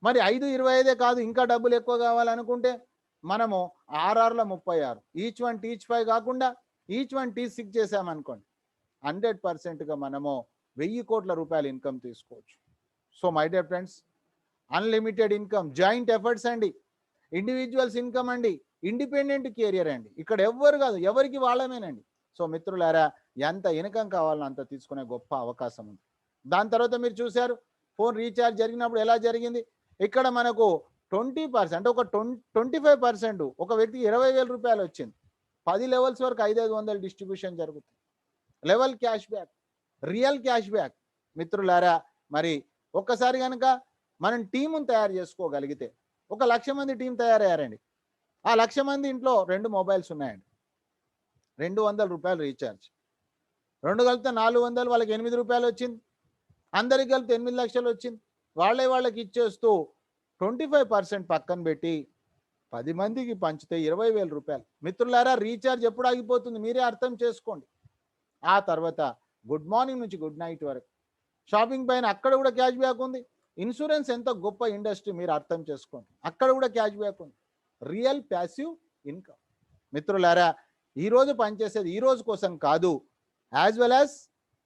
మరి 5.25 కాదు, ఇంకా డబ్బులు ఎక్కువ కావాలనుకుంటే మనము ఆర్ఆర్ల 36, ఈచ్ వన్ టీచ్ 5 కాకుండా ఈచ్ వన్ టీచ్ 6 చేసామనుకోండి, 100%గా మనము 1000 కోట్ల రూపాయలు ఇన్కమ్ తీసుకోవచ్చు. So my dear friends, unlimited income, joint efforts అండి, ఇండివిజువల్స్ ఇన్కమ్ అండి, ఇండిపెండెంట్ కెరియర్ అండి. ఇక్కడ ఎవ్వరు కాదు, ఎవరికి వాళ్ళమేనండి. సో మిత్రులారా, ఎంత ఇన్కమ్ కావాలో అంత తీసుకునే గొప్ప అవకాశం ఉంది. దాని తర్వాత మీరు చూశారు ఫోన్ రీఛార్జ్ జరిగినప్పుడు ఎలా జరిగింది. ఇక్కడ మనకు 20%, అంటే ఒక 25%, ఒక వ్యక్తికి 20,000 రూపాయలు వచ్చింది. 10 లెవెల్స్ వరకు 500 డిస్ట్రిబ్యూషన్ జరుగుతుంది. Level cash back, real cash back. మిత్రులారా, మరి ఒక్కసారి కనుక మనం టీమును తయారు చేసుకోగలిగితే, 1,00,000 మంది టీం తయారయ్యారండి. ఆ 1,00,000 మంది ఇంట్లో 2 మొబైల్స్ ఉన్నాయండి. 200 రూపాయలు రీఛార్జ్, 2 కలిపితే 400, వాళ్ళకి 8 రూపాయలు వచ్చింది. అందరికి కలిపితే 8 లక్షలు వచ్చింది. వాళ్ళకి ఇచ్చేస్తూ 25% పక్కన పెట్టి 10 మందికి పంచితే 20,000 రూపాయలు. మిత్రులారా, రీఛార్జ్ ఎప్పుడు ఆగిపోతుంది మీరే అర్థం చేసుకోండి. ఆ తర్వాత గుడ్ మార్నింగ్ నుంచి గుడ్ నైట్ వరకు షాపింగ్ పైన అక్కడ కూడా క్యాష్ బ్యాక్ ఉంది. ఇన్సూరెన్స్ ఎంత గొప్ప ఇండస్ట్రీ మీరు అర్థం చేసుకోండి, అక్కడ కూడా క్యాష్ బ్యాక్ ఉంది. Real passive income. మిత్రులారా, ఈరోజు పనిచేసేది ఈ రోజు కోసం కాదు, as well as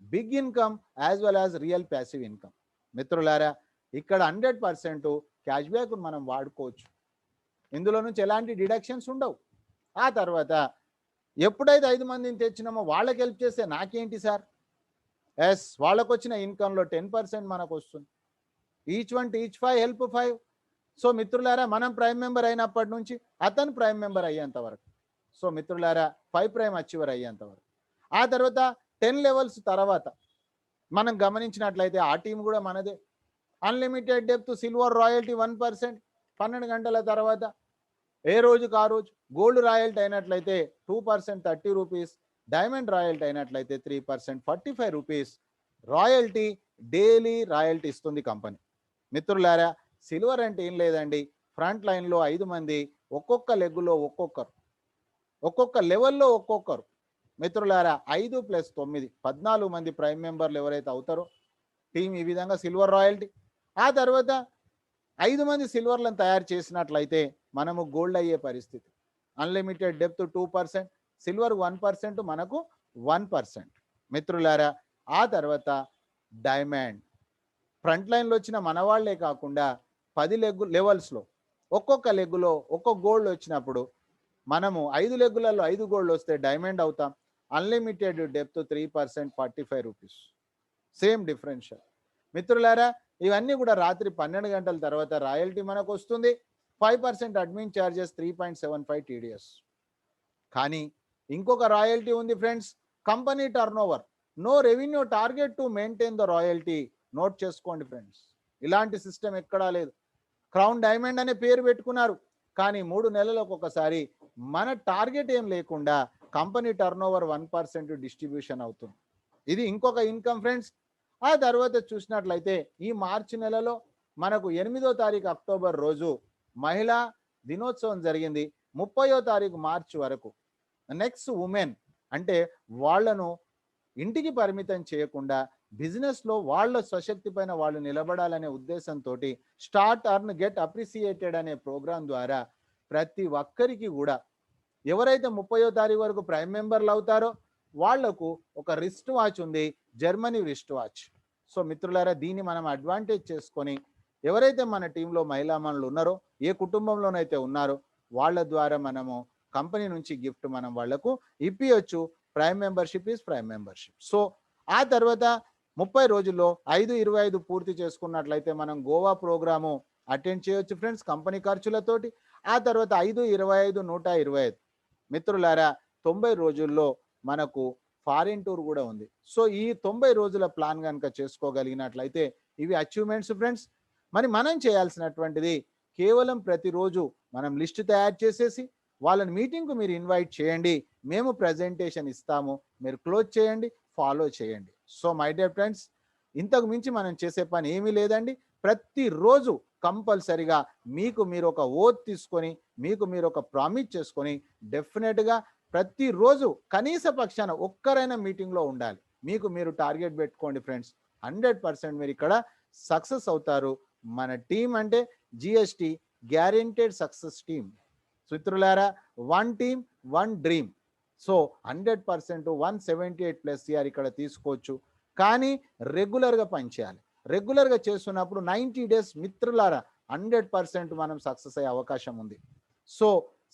big income as well as real passive income. మిత్రులారా, ఇక్కడ 100% క్యాష్ బ్యాక్ మనం వాడుకోవచ్చు, ఇందులో నుంచి ఎలాంటి డిడక్షన్స్ ఉండవు. ఆ తర్వాత ఎప్పుడైతే 5 మందిని తెచ్చినామో వాళ్ళకి హెల్ప్ చేస్తే నాకేంటి సార్, ఎస్, వాళ్ళకు వచ్చిన ఇన్కంలో 10% మనకు వస్తుంది. Each 5 help 5. సో మిత్రులారా, మనం ప్రైమ్ మెంబర్ అయినప్పటి నుంచి అతను ప్రైమ్ మెంబర్ అయ్యేంత వరకు, సో మిత్రులారా 5 ప్రైమ్ అచీవర్ అయ్యేంత వరకు, ఆ తర్వాత 10 లెవెల్స్ తర్వాత మనం గమనించినట్లయితే ఆ టీం కూడా మనదే. అన్లిమిటెడ్ డెప్త్ సిల్వర్ రాయల్టీ 1%, 12 గంటల తర్వాత ఏ రోజుకు ఆ రోజు. గోల్డ్ రాయల్టీ అయినట్లయితే 2% 30 రూపీస్, డైమండ్ రాయల్టీ అయినట్లయితే 3% 45 రూపీస్ రాయల్టీ, డైలీ రాయల్టీ ఇస్తుంది కంపెనీ. మిత్రులారా, సిల్వర్ అంటే ఏం లేదండి, ఫ్రంట్ లైన్లో 5 మంది, ఒక్కొక్క లెగ్గులో ఒక్కొక్కరు, ఒక్కొక్క లెవెల్లో ఒక్కొక్కరు. మిత్రులారా, 5 + 9 14 మంది ప్రైమ్ మెంబర్లు ఎవరైతే అవుతారో టీం ఈ విధంగా సిల్వర్ రాయల్టీ. ఆ తర్వాత 5 మంది సిల్వర్లను తయారు చేసినట్లయితే మనము గోల్డ్ అయ్యే పరిస్థితి. అన్లిమిటెడ్ డెప్త్ 2%, సిల్వర్ 1%, మనకు 1%. మిత్రులారా, ఆ తర్వాత డైమండ్. ఫ్రంట్ లైన్లో వచ్చిన మనవాళ్లే కాకుండా 10 లెవెల్స్లో ఒక్కొక్క లెగ్గులో ఒక్కొక్క గోల్డ్ వచ్చినప్పుడు మనము 5 లెగ్గులలో 5 గోల్డ్ వస్తే డైమండ్ అవుతాం. Unlimited depth 3% 45 rupees, same differential. మిత్రులారా, ఇవన్నీ కూడా రాత్రి 12 గంటల తర్వాత రాయల్టీ మనకు వస్తుంది. 5% అడ్మిన్ ఛార్జెస్, 3.75 టీడీఎస్. కానీ ఇంకొక రాయల్టీ ఉంది friends, company turn over, no revenue target to maintain the royalty. Note చేసుకోండి ఫ్రెండ్స్, ఇలాంటి సిస్టమ్ ఎక్కడా లేదు. క్రౌన్ డైమండ్ అనే పేరు పెట్టుకున్నారు, కానీ 3 నెలలకు ఒకసారి మన టార్గెట్ ఏం లేకుండా కంపెనీ టర్న్ ఓవర్ 1% డిస్ట్రిబ్యూషన్ అవుతుంది. ఇది ఇంకొక ఇన్కమ్ ఫ్రెండ్స్. ఆ తర్వాత చూసినట్లయితే ఈ మార్చి నెలలో మనకు 8వ తారీఖు అక్టోబర్ రోజు మహిళా దినోత్సవం జరిగింది. 30వ తారీఖు మార్చి వరకు నెక్స్ట్ ఉమెన్ అంటే వాళ్లను ఇంటికి పరిమితం చేయకుండా బిజినెస్లో వాళ్ళ స్వశక్తి పైన వాళ్ళు నిలబడాలనే ఉద్దేశంతో స్టార్ట్ అర్న్ గెట్ అప్రిసియేటెడ్ అనే ప్రోగ్రాం ద్వారా ప్రతి ఒక్కరికి కూడా ఎవరైతే 30వ తారీఖు వరకు ప్రైమ్ మెంబర్లు అవుతారో వాళ్లకు ఒక రిస్ట్ వాచ్ ఉంది, జర్మనీ రిస్ట్ వాచ్. సో మిత్రులారా, దీన్ని మనం అడ్వాంటేజ్ చేసుకొని ఎవరైతే మన టీంలో మహిళామణులు ఉన్నారో, ఏ కుటుంబంలోనైతే ఉన్నారో వాళ్ళ ద్వారా మనము కంపెనీ నుంచి గిఫ్ట్ మనం వాళ్లకు ఇప్పియొచ్చు. Prime membership is prime membership. So ఆ తర్వాత 30 రోజుల్లో 5/25 పూర్తి చేసుకున్నట్లయితే మనం గోవా ప్రోగ్రాము అటెండ్ చేయొచ్చు ఫ్రెండ్స్, కంపెనీ ఖర్చులతోటి. ఆ తర్వాత 5/25 125. మిత్రులారా, 90 రోజుల్లో మనకు ఫారిన్ టూర్ కూడా ఉంది. సో ఈ 90 రోజుల ప్లాన్ కనుక చేసుకోగలిగినట్లయితే ఇవి అచీవ్మెంట్స్ ఫ్రెండ్స్. మరి మనం చేయాల్సినటువంటిది కేవలం ప్రతిరోజు మనం లిస్ట్ తయారు చేసేసి వాళ్ళని మీటింగ్కు మీరు ఇన్వైట్ చేయండి, మేము ప్రజెంటేషన్ ఇస్తాము, మీరు క్లోజ్ చేయండి, ఫాలో చేయండి. సో మై డియర్ ఫ్రెండ్స్, ఇంతకు మించి మనం చేసే పని ఏమీ లేదండి. ప్రతిరోజు కంపల్సరిగా మీకు మీరు ఒక ఓత్ తీసుకొని, మీకు మీరు ఒక ప్రామిస్ చేసుకొని డెఫినెట్గా ప్రతిరోజు కనీస పక్షాన ఒక్కరైనా మీటింగ్లో ఉండాలి. మీకు మీరు టార్గెట్ పెట్టుకోండి ఫ్రెండ్స్, 100% మీరు ఇక్కడ సక్సెస్ అవుతారు. మన టీం అంటే జిఎస్టి గ్యారెంటెడ్ సక్సెస్ టీం. మిత్రులారా, 1 టీమ్ 1 డ్రీమ్. సో 100% 178+ CR ఇక్కడ తీసుకోవచ్చు. కానీ రెగ్యులర్గా పనిచేయాలి. రెగ్యులర్గా చేస్తున్నప్పుడు 90 డేస్ మిత్రులారా 100% మనం సక్సెస్ అయ్యే అవకాశం ఉంది. సో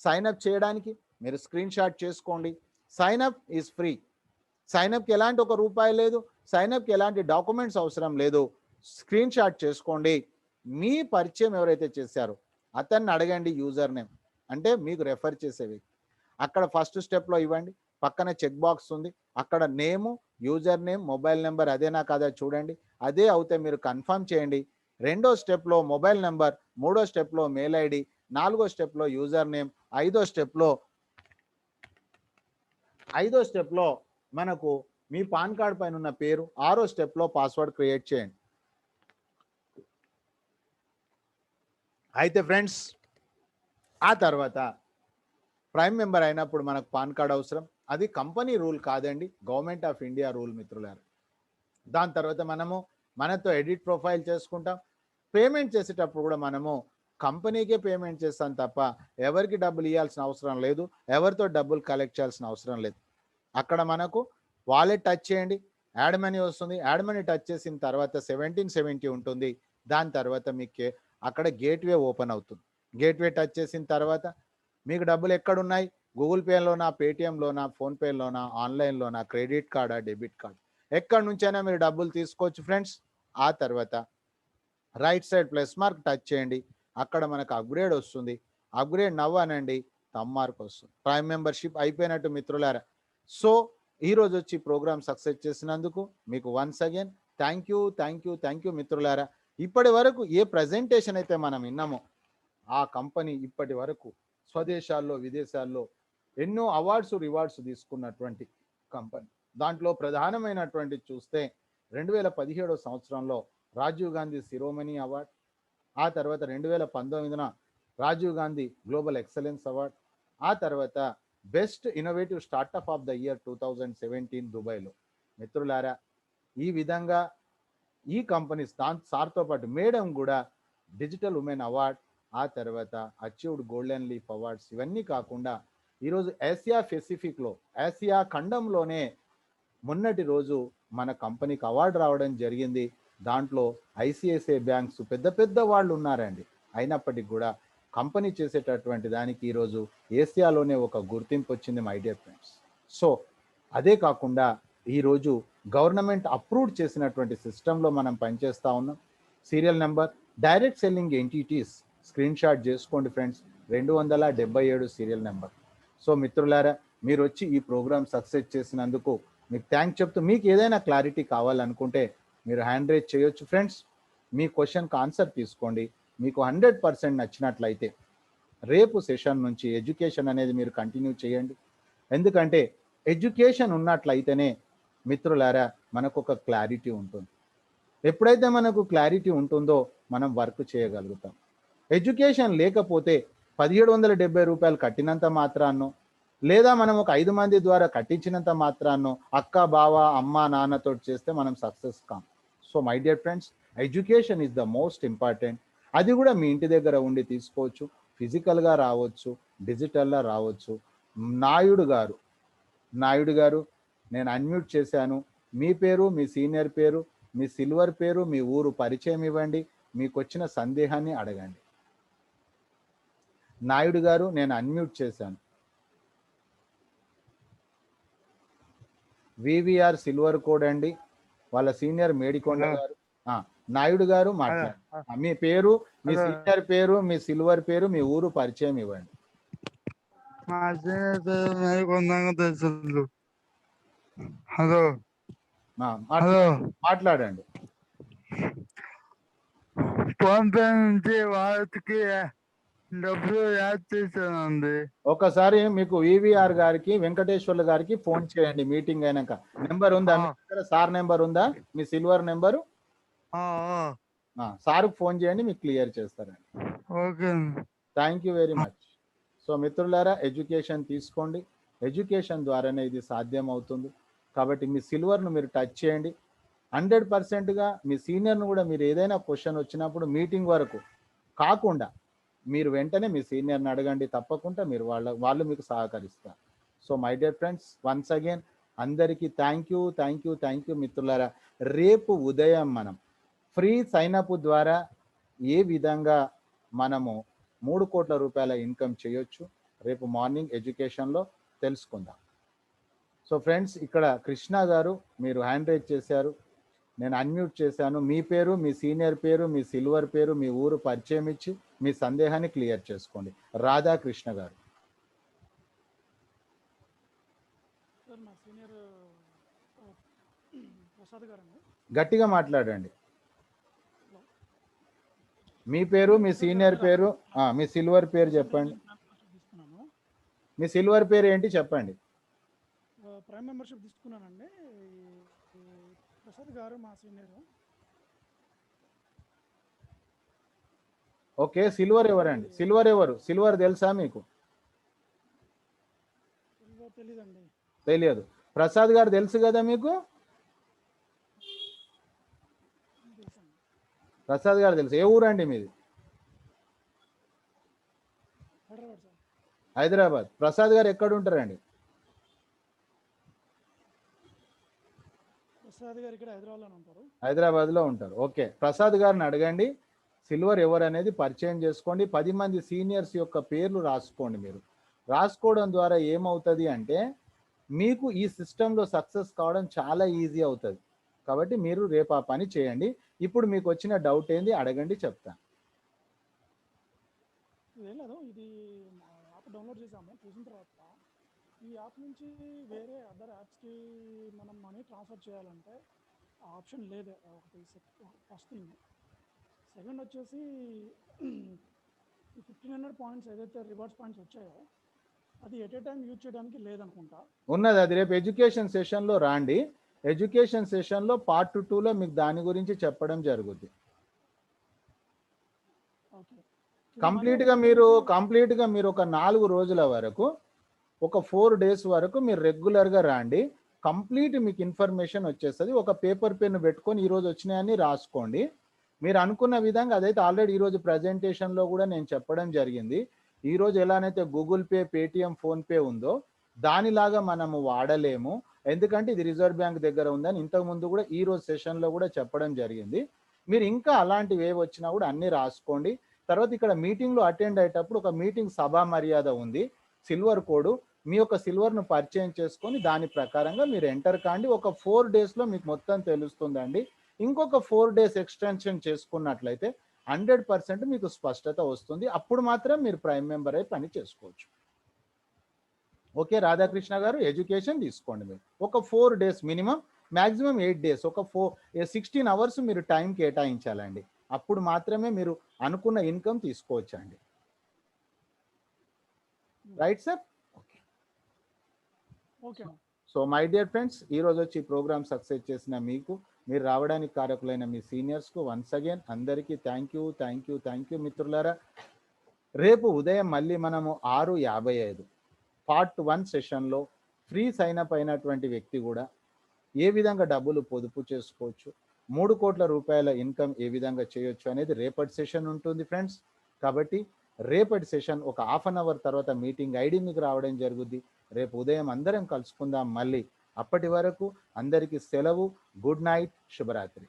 సైన్అప్ చేయడానికి మీరు స్క్రీన్ షాట్ చేసుకోండి. Sign up is free. సైన్అప్కి ఎలాంటి ₹1 లేదు, సైన్అప్కి ఎలాంటి డాక్యుమెంట్స్ అవసరం లేదు. స్క్రీన్ షాట్ చేసుకోండి. మీ పరిచయం ఎవరైతే చేశారో అతన్ని అడగండి యూజర్ నేమ్, అంటే మీకు రెఫర్ చేసే వ్యక్తి. అక్కడ ఫస్ట్ స్టెప్లో ఇవ్వండి, పక్కన చెక్ బాక్స్ ఉంది, అక్కడ నేము, యూజర్ నేమ్, మొబైల్ నెంబర్ అదేనా కాదా చూడండి. అదే అవుతే మీరు కన్ఫర్మ్ చేయండి. 2వ స్టెప్లో మొబైల్ నెంబర్, 3వ స్టెప్లో మెయిల్ ఐడి, 4వ స్టెప్లో యూజర్ నేమ్, 5వ స్టెప్లో మనకు మీ పాన్ కార్డ్ పైన ఉన్న పేరు, 6వ స్టెప్లో పాస్వర్డ్ క్రియేట్ చేయండి. అయితే ఫ్రెండ్స్, ఆ తర్వాత ప్రైమ్ మెంబర్ అయినప్పుడు మనకు పాన్ కార్డ్ అవసరం. అది కంపెనీ రూల్ కాదండి, గవర్నమెంట్ ఆఫ్ ఇండియా రూల్ మిత్రులారా. దాని తర్వాత మనతో ఎడిట్ ప్రొఫైల్ చేసుకుంటాం. పేమెంట్ చేసేటప్పుడు కూడా మనము కంపెనీకే పేమెంట్ చేస్తాం తప్ప ఎవరికి డబ్బులు ఇవ్వాల్సిన అవసరం లేదు, ఎవరితో డబ్బులు కలెక్ట్ చేయాల్సిన అవసరం లేదు. అక్కడ మనకు వాలెట్ టచ్ చేయండి, యాడ్ మనీ వస్తుంది. యాడ్ మనీ టచ్ చేసిన తర్వాత 1770 ఉంటుంది. దాని తర్వాత మీకు అక్కడ గేట్వే ఓపెన్ అవుతుంది. గేట్వే టచ్ చేసిన తర్వాత మీకు డబ్బులు ఎక్కడున్నాయి, గూగుల్ పేలోనా, పేటిఎంలోనా, ఫోన్పేలోనా, ఆన్లైన్లోనా, క్రెడిట్ కార్డా, డెబిట్ కార్డ్, ఎక్కడి నుంచైనా మీరు డబ్బులు తీసుకోవచ్చు ఫ్రెండ్స్. ఆ తర్వాత right side plus mark touch చేయండి, అక్కడ మనకు అప్గ్రేడ్ వస్తుంది. అప్గ్రేడ్ నవ్వానండి, థమ్ మార్క్ వస్తుంది. ప్రైమ్ మెంబర్షిప్ అయిపోయినట్టు మిత్రులారా. సో ఈరోజు వచ్చి ప్రోగ్రామ్ సక్సెస్ చేసినందుకు మీకు వన్స్ అగైన్ థ్యాంక్ యూ మిత్రులారా. ఇప్పటి వరకు ఏ ప్రజెంటేషన్ అయితే మనం విన్నామో ఆ కంపెనీ ఇప్పటి వరకు స్వదేశాల్లో విదేశాల్లో ఎన్నో అవార్డ్స్ రివార్డ్స్ తీసుకున్నటువంటి కంపెనీ. దాంట్లో ప్రధానమైనటువంటి చూస్తే 2017 సంవత్సరంలో రాజీవ్ గాంధీ శిరోమణి అవార్డ్, ఆ తర్వాత 2019 Rajiv Gandhi global excellence award, ఆ తర్వాత best innovative startup of the year 2017 దుబాయ్లో. మిత్రులారా, ఈ విధంగా ఈ కంపెనీస్ సార్తో పాటు మేడం కూడా డిజిటల్ ఉమెన్ అవార్డ్, ఆ తర్వాత అచీవ్డ్ గోల్డెన్ లీఫ్ అవార్డ్స్, ఇవన్నీ కాకుండా ఈరోజు ఆసియా పెసిఫిక్లో, ఆసియా ఖండంలోనే మొన్నటి రోజు మన కంపెనీకి అవార్డు రావడం జరిగింది. దాంట్లో ఐసిఐసిఐ బ్యాంక్స్ పెద్ద పెద్ద వాళ్ళు ఉన్నారండి. అయినప్పటికీ కూడా కంపెనీ చేసేటటువంటి దానికి ఈరోజు ఏసియాలోనే ఒక గుర్తింపు వచ్చింది మై డియర్ ఫ్రెండ్స్. సో అదే కాకుండా ఈరోజు గవర్నమెంట్ అప్రూవ్ చేసినటువంటి సిస్టంలో మనం పనిచేస్తూ ఉన్నాం. Serial number direct selling entities screen shot చేసుకోండి ఫ్రెండ్స్, 277 సీరియల్ నెంబర్. సో మిత్రులారా, మీరు వచ్చి ఈ ప్రోగ్రామ్ సక్సెస్ చేసినందుకు మీకు థ్యాంక్స్ చెప్తూ, మీకు ఏదైనా క్లారిటీ కావాలనుకుంటే మీరు హ్యాండ్ రేజ్ చేయొచ్చు ఫ్రెండ్స్. మీ క్వశ్చన్కి ఆన్సర్ తీసుకోండి. మీకు 100% నచ్చినట్లయితే రేపు సెషన్ నుంచి ఎడ్యుకేషన్ అనేది మీరు కంటిన్యూ చేయండి. ఎందుకంటే ఎడ్యుకేషన్ ఉన్నట్లయితేనే మిత్రులారా మనకు ఒక క్లారిటీ ఉంటుంది. ఎప్పుడైతే మనకు క్లారిటీ ఉంటుందో మనం వర్క్ చేయగలుగుతాం. ఎడ్యుకేషన్ లేకపోతే 1770 రూపాయలు కట్టినంత మాత్రాన్నో, లేదా మనం ఒక 5 మంది ద్వారా కట్టించినంత మాత్రాన్నో అక్క బావ అమ్మ నాన్నతో చేస్తే మనం success com. So my dear friends, education is the most important. అది కూడా మీ ఇంటి దగ్గర ఉండి తీసుకోవచ్చు, ఫిజికల్గా రావచ్చు, డిజిటల్గా రావచ్చు. నాయుడు గారు నేను అన్మ్యూట్ చేశాను. మీ పేరు, మీ సీనియర్ పేరు, మీ సిల్వర్ పేరు, మీ ఊరు పరిచయం ఇవ్వండి, మీకు వచ్చిన సందేహాన్ని అడగండి. నాయుడు గారు నేను అన్మ్యూట్ చేశాను. వివిఆర్ సిల్వర్ కోడ్ అండి, వాళ్ళ సీనియర్ మేడికొండ గారు. నాయుడు గారు మాట్లాడు. మీ పేరు, మీ సీనియర్ పేరు, మీ సిల్వర్ పేరు, మీ ఊరు పరిచయం ఇవ్వండి. హలో మాట్లాడండి. ఫోన్ పే నుంచి వాళ్ళకి డబ్బులు యాడ్ చేశానండి. ఒకసారి మీకు వివిఆర్ గారికి, వెంకటేశ్వర్లు గారికి ఫోన్ చేయండి మీటింగ్ అయినాక. నెంబర్ ఉందా మీ దగ్గర? సార్ నెంబర్ ఉందా, మీ సిల్వర్ నెంబరు? సార్కు ఫోన్ చేయండి, మీకు క్లియర్ చేస్తారండి. Okay, thank you very much. So మిత్రులారా, ఎడ్యుకేషన్ తీసుకోండి, ఎడ్యుకేషన్ ద్వారానే ఇది సాధ్యం అవుతుంది. కాబట్టి మీ సిల్వర్ను మీరు టచ్ చేయండి. 100%గా మీ సీనియర్ను కూడా మీరు ఏదైనా క్వశ్చన్ వచ్చినప్పుడు మీటింగ్ వరకు కాకుండా మీరు వెంటనే మీ సీనియర్ని అడగండి, తప్పకుండా మీరు వాళ్ళు మీకు సహకరిస్తారు. So my dear friends, once again అందరికీ థ్యాంక్ యూ మిత్రులారా. రేపు ఉదయం మనం ఫ్రీ సైనప్ ద్వారా ఏ విధంగా మనము 3 కోట్ల రూపాయల ఇన్కమ్ చేయొచ్చు రేపు మార్నింగ్ ఎడ్యుకేషన్లో తెలుసుకుందాం. సో ఫ్రెండ్స్, ఇక్కడ కృష్ణ గారు మీరు హ్యాండ్ రైజ్ చేశారు, నేను అన్మ్యూట్ చేశాను. మీ పేరు, మీ సీనియర్ పేరు, మీ సిల్వర్ పేరు, మీ ఊరు పరిచయం ఇచ్చి మీ సందేహాన్ని క్లియర్ చేసుకోండి. రాధాకృష్ణ గారు. గట్టిగా మాట్లాడండి. మీ పేరు, మీ సీనియర్ పేరు, మీ సిల్వర్ పేరు చెప్పండి. మీ సిల్వర్ పేరు ఏంటి చెప్పండి. ప్రైమ్ మెంబర్షిప్ తీసుకున్నానండి. ప్రసాద్ గారు మా సీనియర్. ఓకే, సిల్వర్ ఎవరండి? సిల్వర్ ఎవరు? సిల్వర్ తెలుసా మీకు? తెలియదు. ప్రసాద్ గారు తెలుసు కదా మీకు? తెలుసండి. ప్రసాద్ గారు తెలుసు. ఏ ఊరండి మీది? హైదరాబాద్ సార్. హైదరాబాద్. ప్రసాద్ గారు ఎక్కడ ఉంటారండి? ప్రసాద్ గారు ఇక్కడ హైదరాబాద్లోనే ఉంటారు. హైదరాబాద్లో ఉంటారు. ఓకే, ప్రసాద్ గారిని అడగండి. సిల్వర్ ఎవరు అనేది పరిచయం చేసుకోండి. 10 మంది సీనియర్స్ యొక్క పేర్లు రాసుకోండి. మీరు రాసుకోవడం ద్వారా ఏమవుతుంది అంటే మీకు ఈ సిస్టంలో సక్సెస్ కావడం చాలా ఈజీ అవుతుంది. కాబట్టి మీరు రేపు ఆ పని చేయండి. ఇప్పుడు మీకు వచ్చిన డౌట్ ఏంది అడగండి, చెప్తాను. ఇదేం లేదు, ఇది యాప్ డౌన్లోడ్ చేసాము. చేసిన తర్వాత ఈ యాప్ నుంచి వేరే అదర్ యాప్స్కి మనం మనీ ట్రాన్స్ఫర్ చేయాలంటే ఆ ఆప్షన్ లేదు. ఒకటి ఫస్ట్ థింగ్. సెకండ్ వచ్చేసి ఈ 1500 పాయింట్స్ ఏదైతే రివార్డ్స్ పాయింట్స్ వచ్చాయో అది ఎట్ ఏ టైం యూజ్ చేయడానికి లేదనుకుంటా. ఉన్నది, అది రేపు ఎడ్యుకేషన్ సెషన్లో రాండి. ఎడ్యుకేషన్ సెషన్లో పార్ట్ 2లో మీకు దాని గురించి చెప్పడం జరుగుతుంది. ఓకే. కంప్లీట్గా మీరు ఒక 4 రోజుల వరకు, ఒక 4 డేస్ వరకు మీరు రెగ్యులర్గా రాండి. కంప్లీట్ మీకు ఇన్ఫర్మేషన్ వచ్చేస్తుంది. ఒక పేపర్ పెన్ పెట్టుకొని ఈరోజు వచ్చినాయని రాసుకోండి. మీరు అనుకున్న విధంగా అదైతే ఆల్రెడీ ఈరోజు ప్రజెంటేషన్లో కూడా నేను చెప్పడం జరిగింది. ఈరోజు ఎలానైతే గూగుల్ పే, పేటిఎం, ఫోన్పే ఉందో దానిలాగా మనము వాడలేము. ఎందుకంటే ఇది రిజర్వ్ బ్యాంక్ దగ్గర ఉందని ఇంతకుముందు కూడా ఈరోజు సెషన్లో కూడా చెప్పడం జరిగింది. మీరు ఇంకా అలాంటివి ఏ వచ్చినా కూడా అన్నీ రాసుకోండి. తర్వాత ఇక్కడ మీటింగ్లో అటెండ్ అయ్యేటప్పుడు ఒక మీటింగ్ సభా మర్యాద ఉంది, సిల్వర్ కోడ్. మీ యొక్క సిల్వర్ను పరిచయం చేసుకొని దాని ప్రకారంగా మీరు ఎంటర్ కాండి. ఒక 4 డేస్లో మీకు మొత్తం తెలుస్తుందండి. ఇంకొక 4 డేస్ ఎక్స్టెన్షన్ చేసుకున్నట్లయితే 100% మీకు స్పష్టత వస్తుంది. అప్పుడు మాత్రం మీరు ప్రైమ్ మెంబర్ అయి పని చేసుకోవచ్చు. ఓకే రాధాకృష్ణ గారు, ఎడ్యుకేషన్ తీసుకోండి. మీరు ఒక 4 డేస్ మినిమం, మ్యాక్సిమం 8 డేస్, ఒక 16 అవర్స్ మీరు టైం కేటాయించాలండి. అప్పుడు మాత్రమే మీరు అనుకున్న ఇన్కమ్ తీసుకోవచ్చండి. Right sir? Okay. Okay. So my dear friends, ఈరోజు వచ్చి ప్రోగ్రామ్ సక్సెస్ చేసిన మీకు, మీరు రావడానికి కారకులైన మీ సీనియర్స్కు వన్స్ అగైన్ అందరికీ థ్యాంక్ యూ మిత్రులారా. రేపు ఉదయం మళ్ళీ మనము 6:55 పార్ట్ 1 సెషన్లో ఫ్రీ సైన్ అప్ అయినటువంటి వ్యక్తి కూడా ఏ విధంగా డబ్బులు పొదుపు చేసుకోవచ్చు, 3 కోట్ల రూపాయల ఇన్కమ్ ఏ విధంగా చేయొచ్చు అనేది రేపటి సెషన్ ఉంటుంది ఫ్రెండ్స్. కాబట్టి రేపటి సెషన్ ఒక హాఫ్ అన్ అవర్ తర్వాత మీటింగ్ ఐడి మీకు రావడం జరుగుద్ది. రేపు ఉదయం అందరం కలుసుకుందాం మళ్ళీ. అప్పటి వరకు అందరికీ సెలవు. Good night, శుభరాత్రి.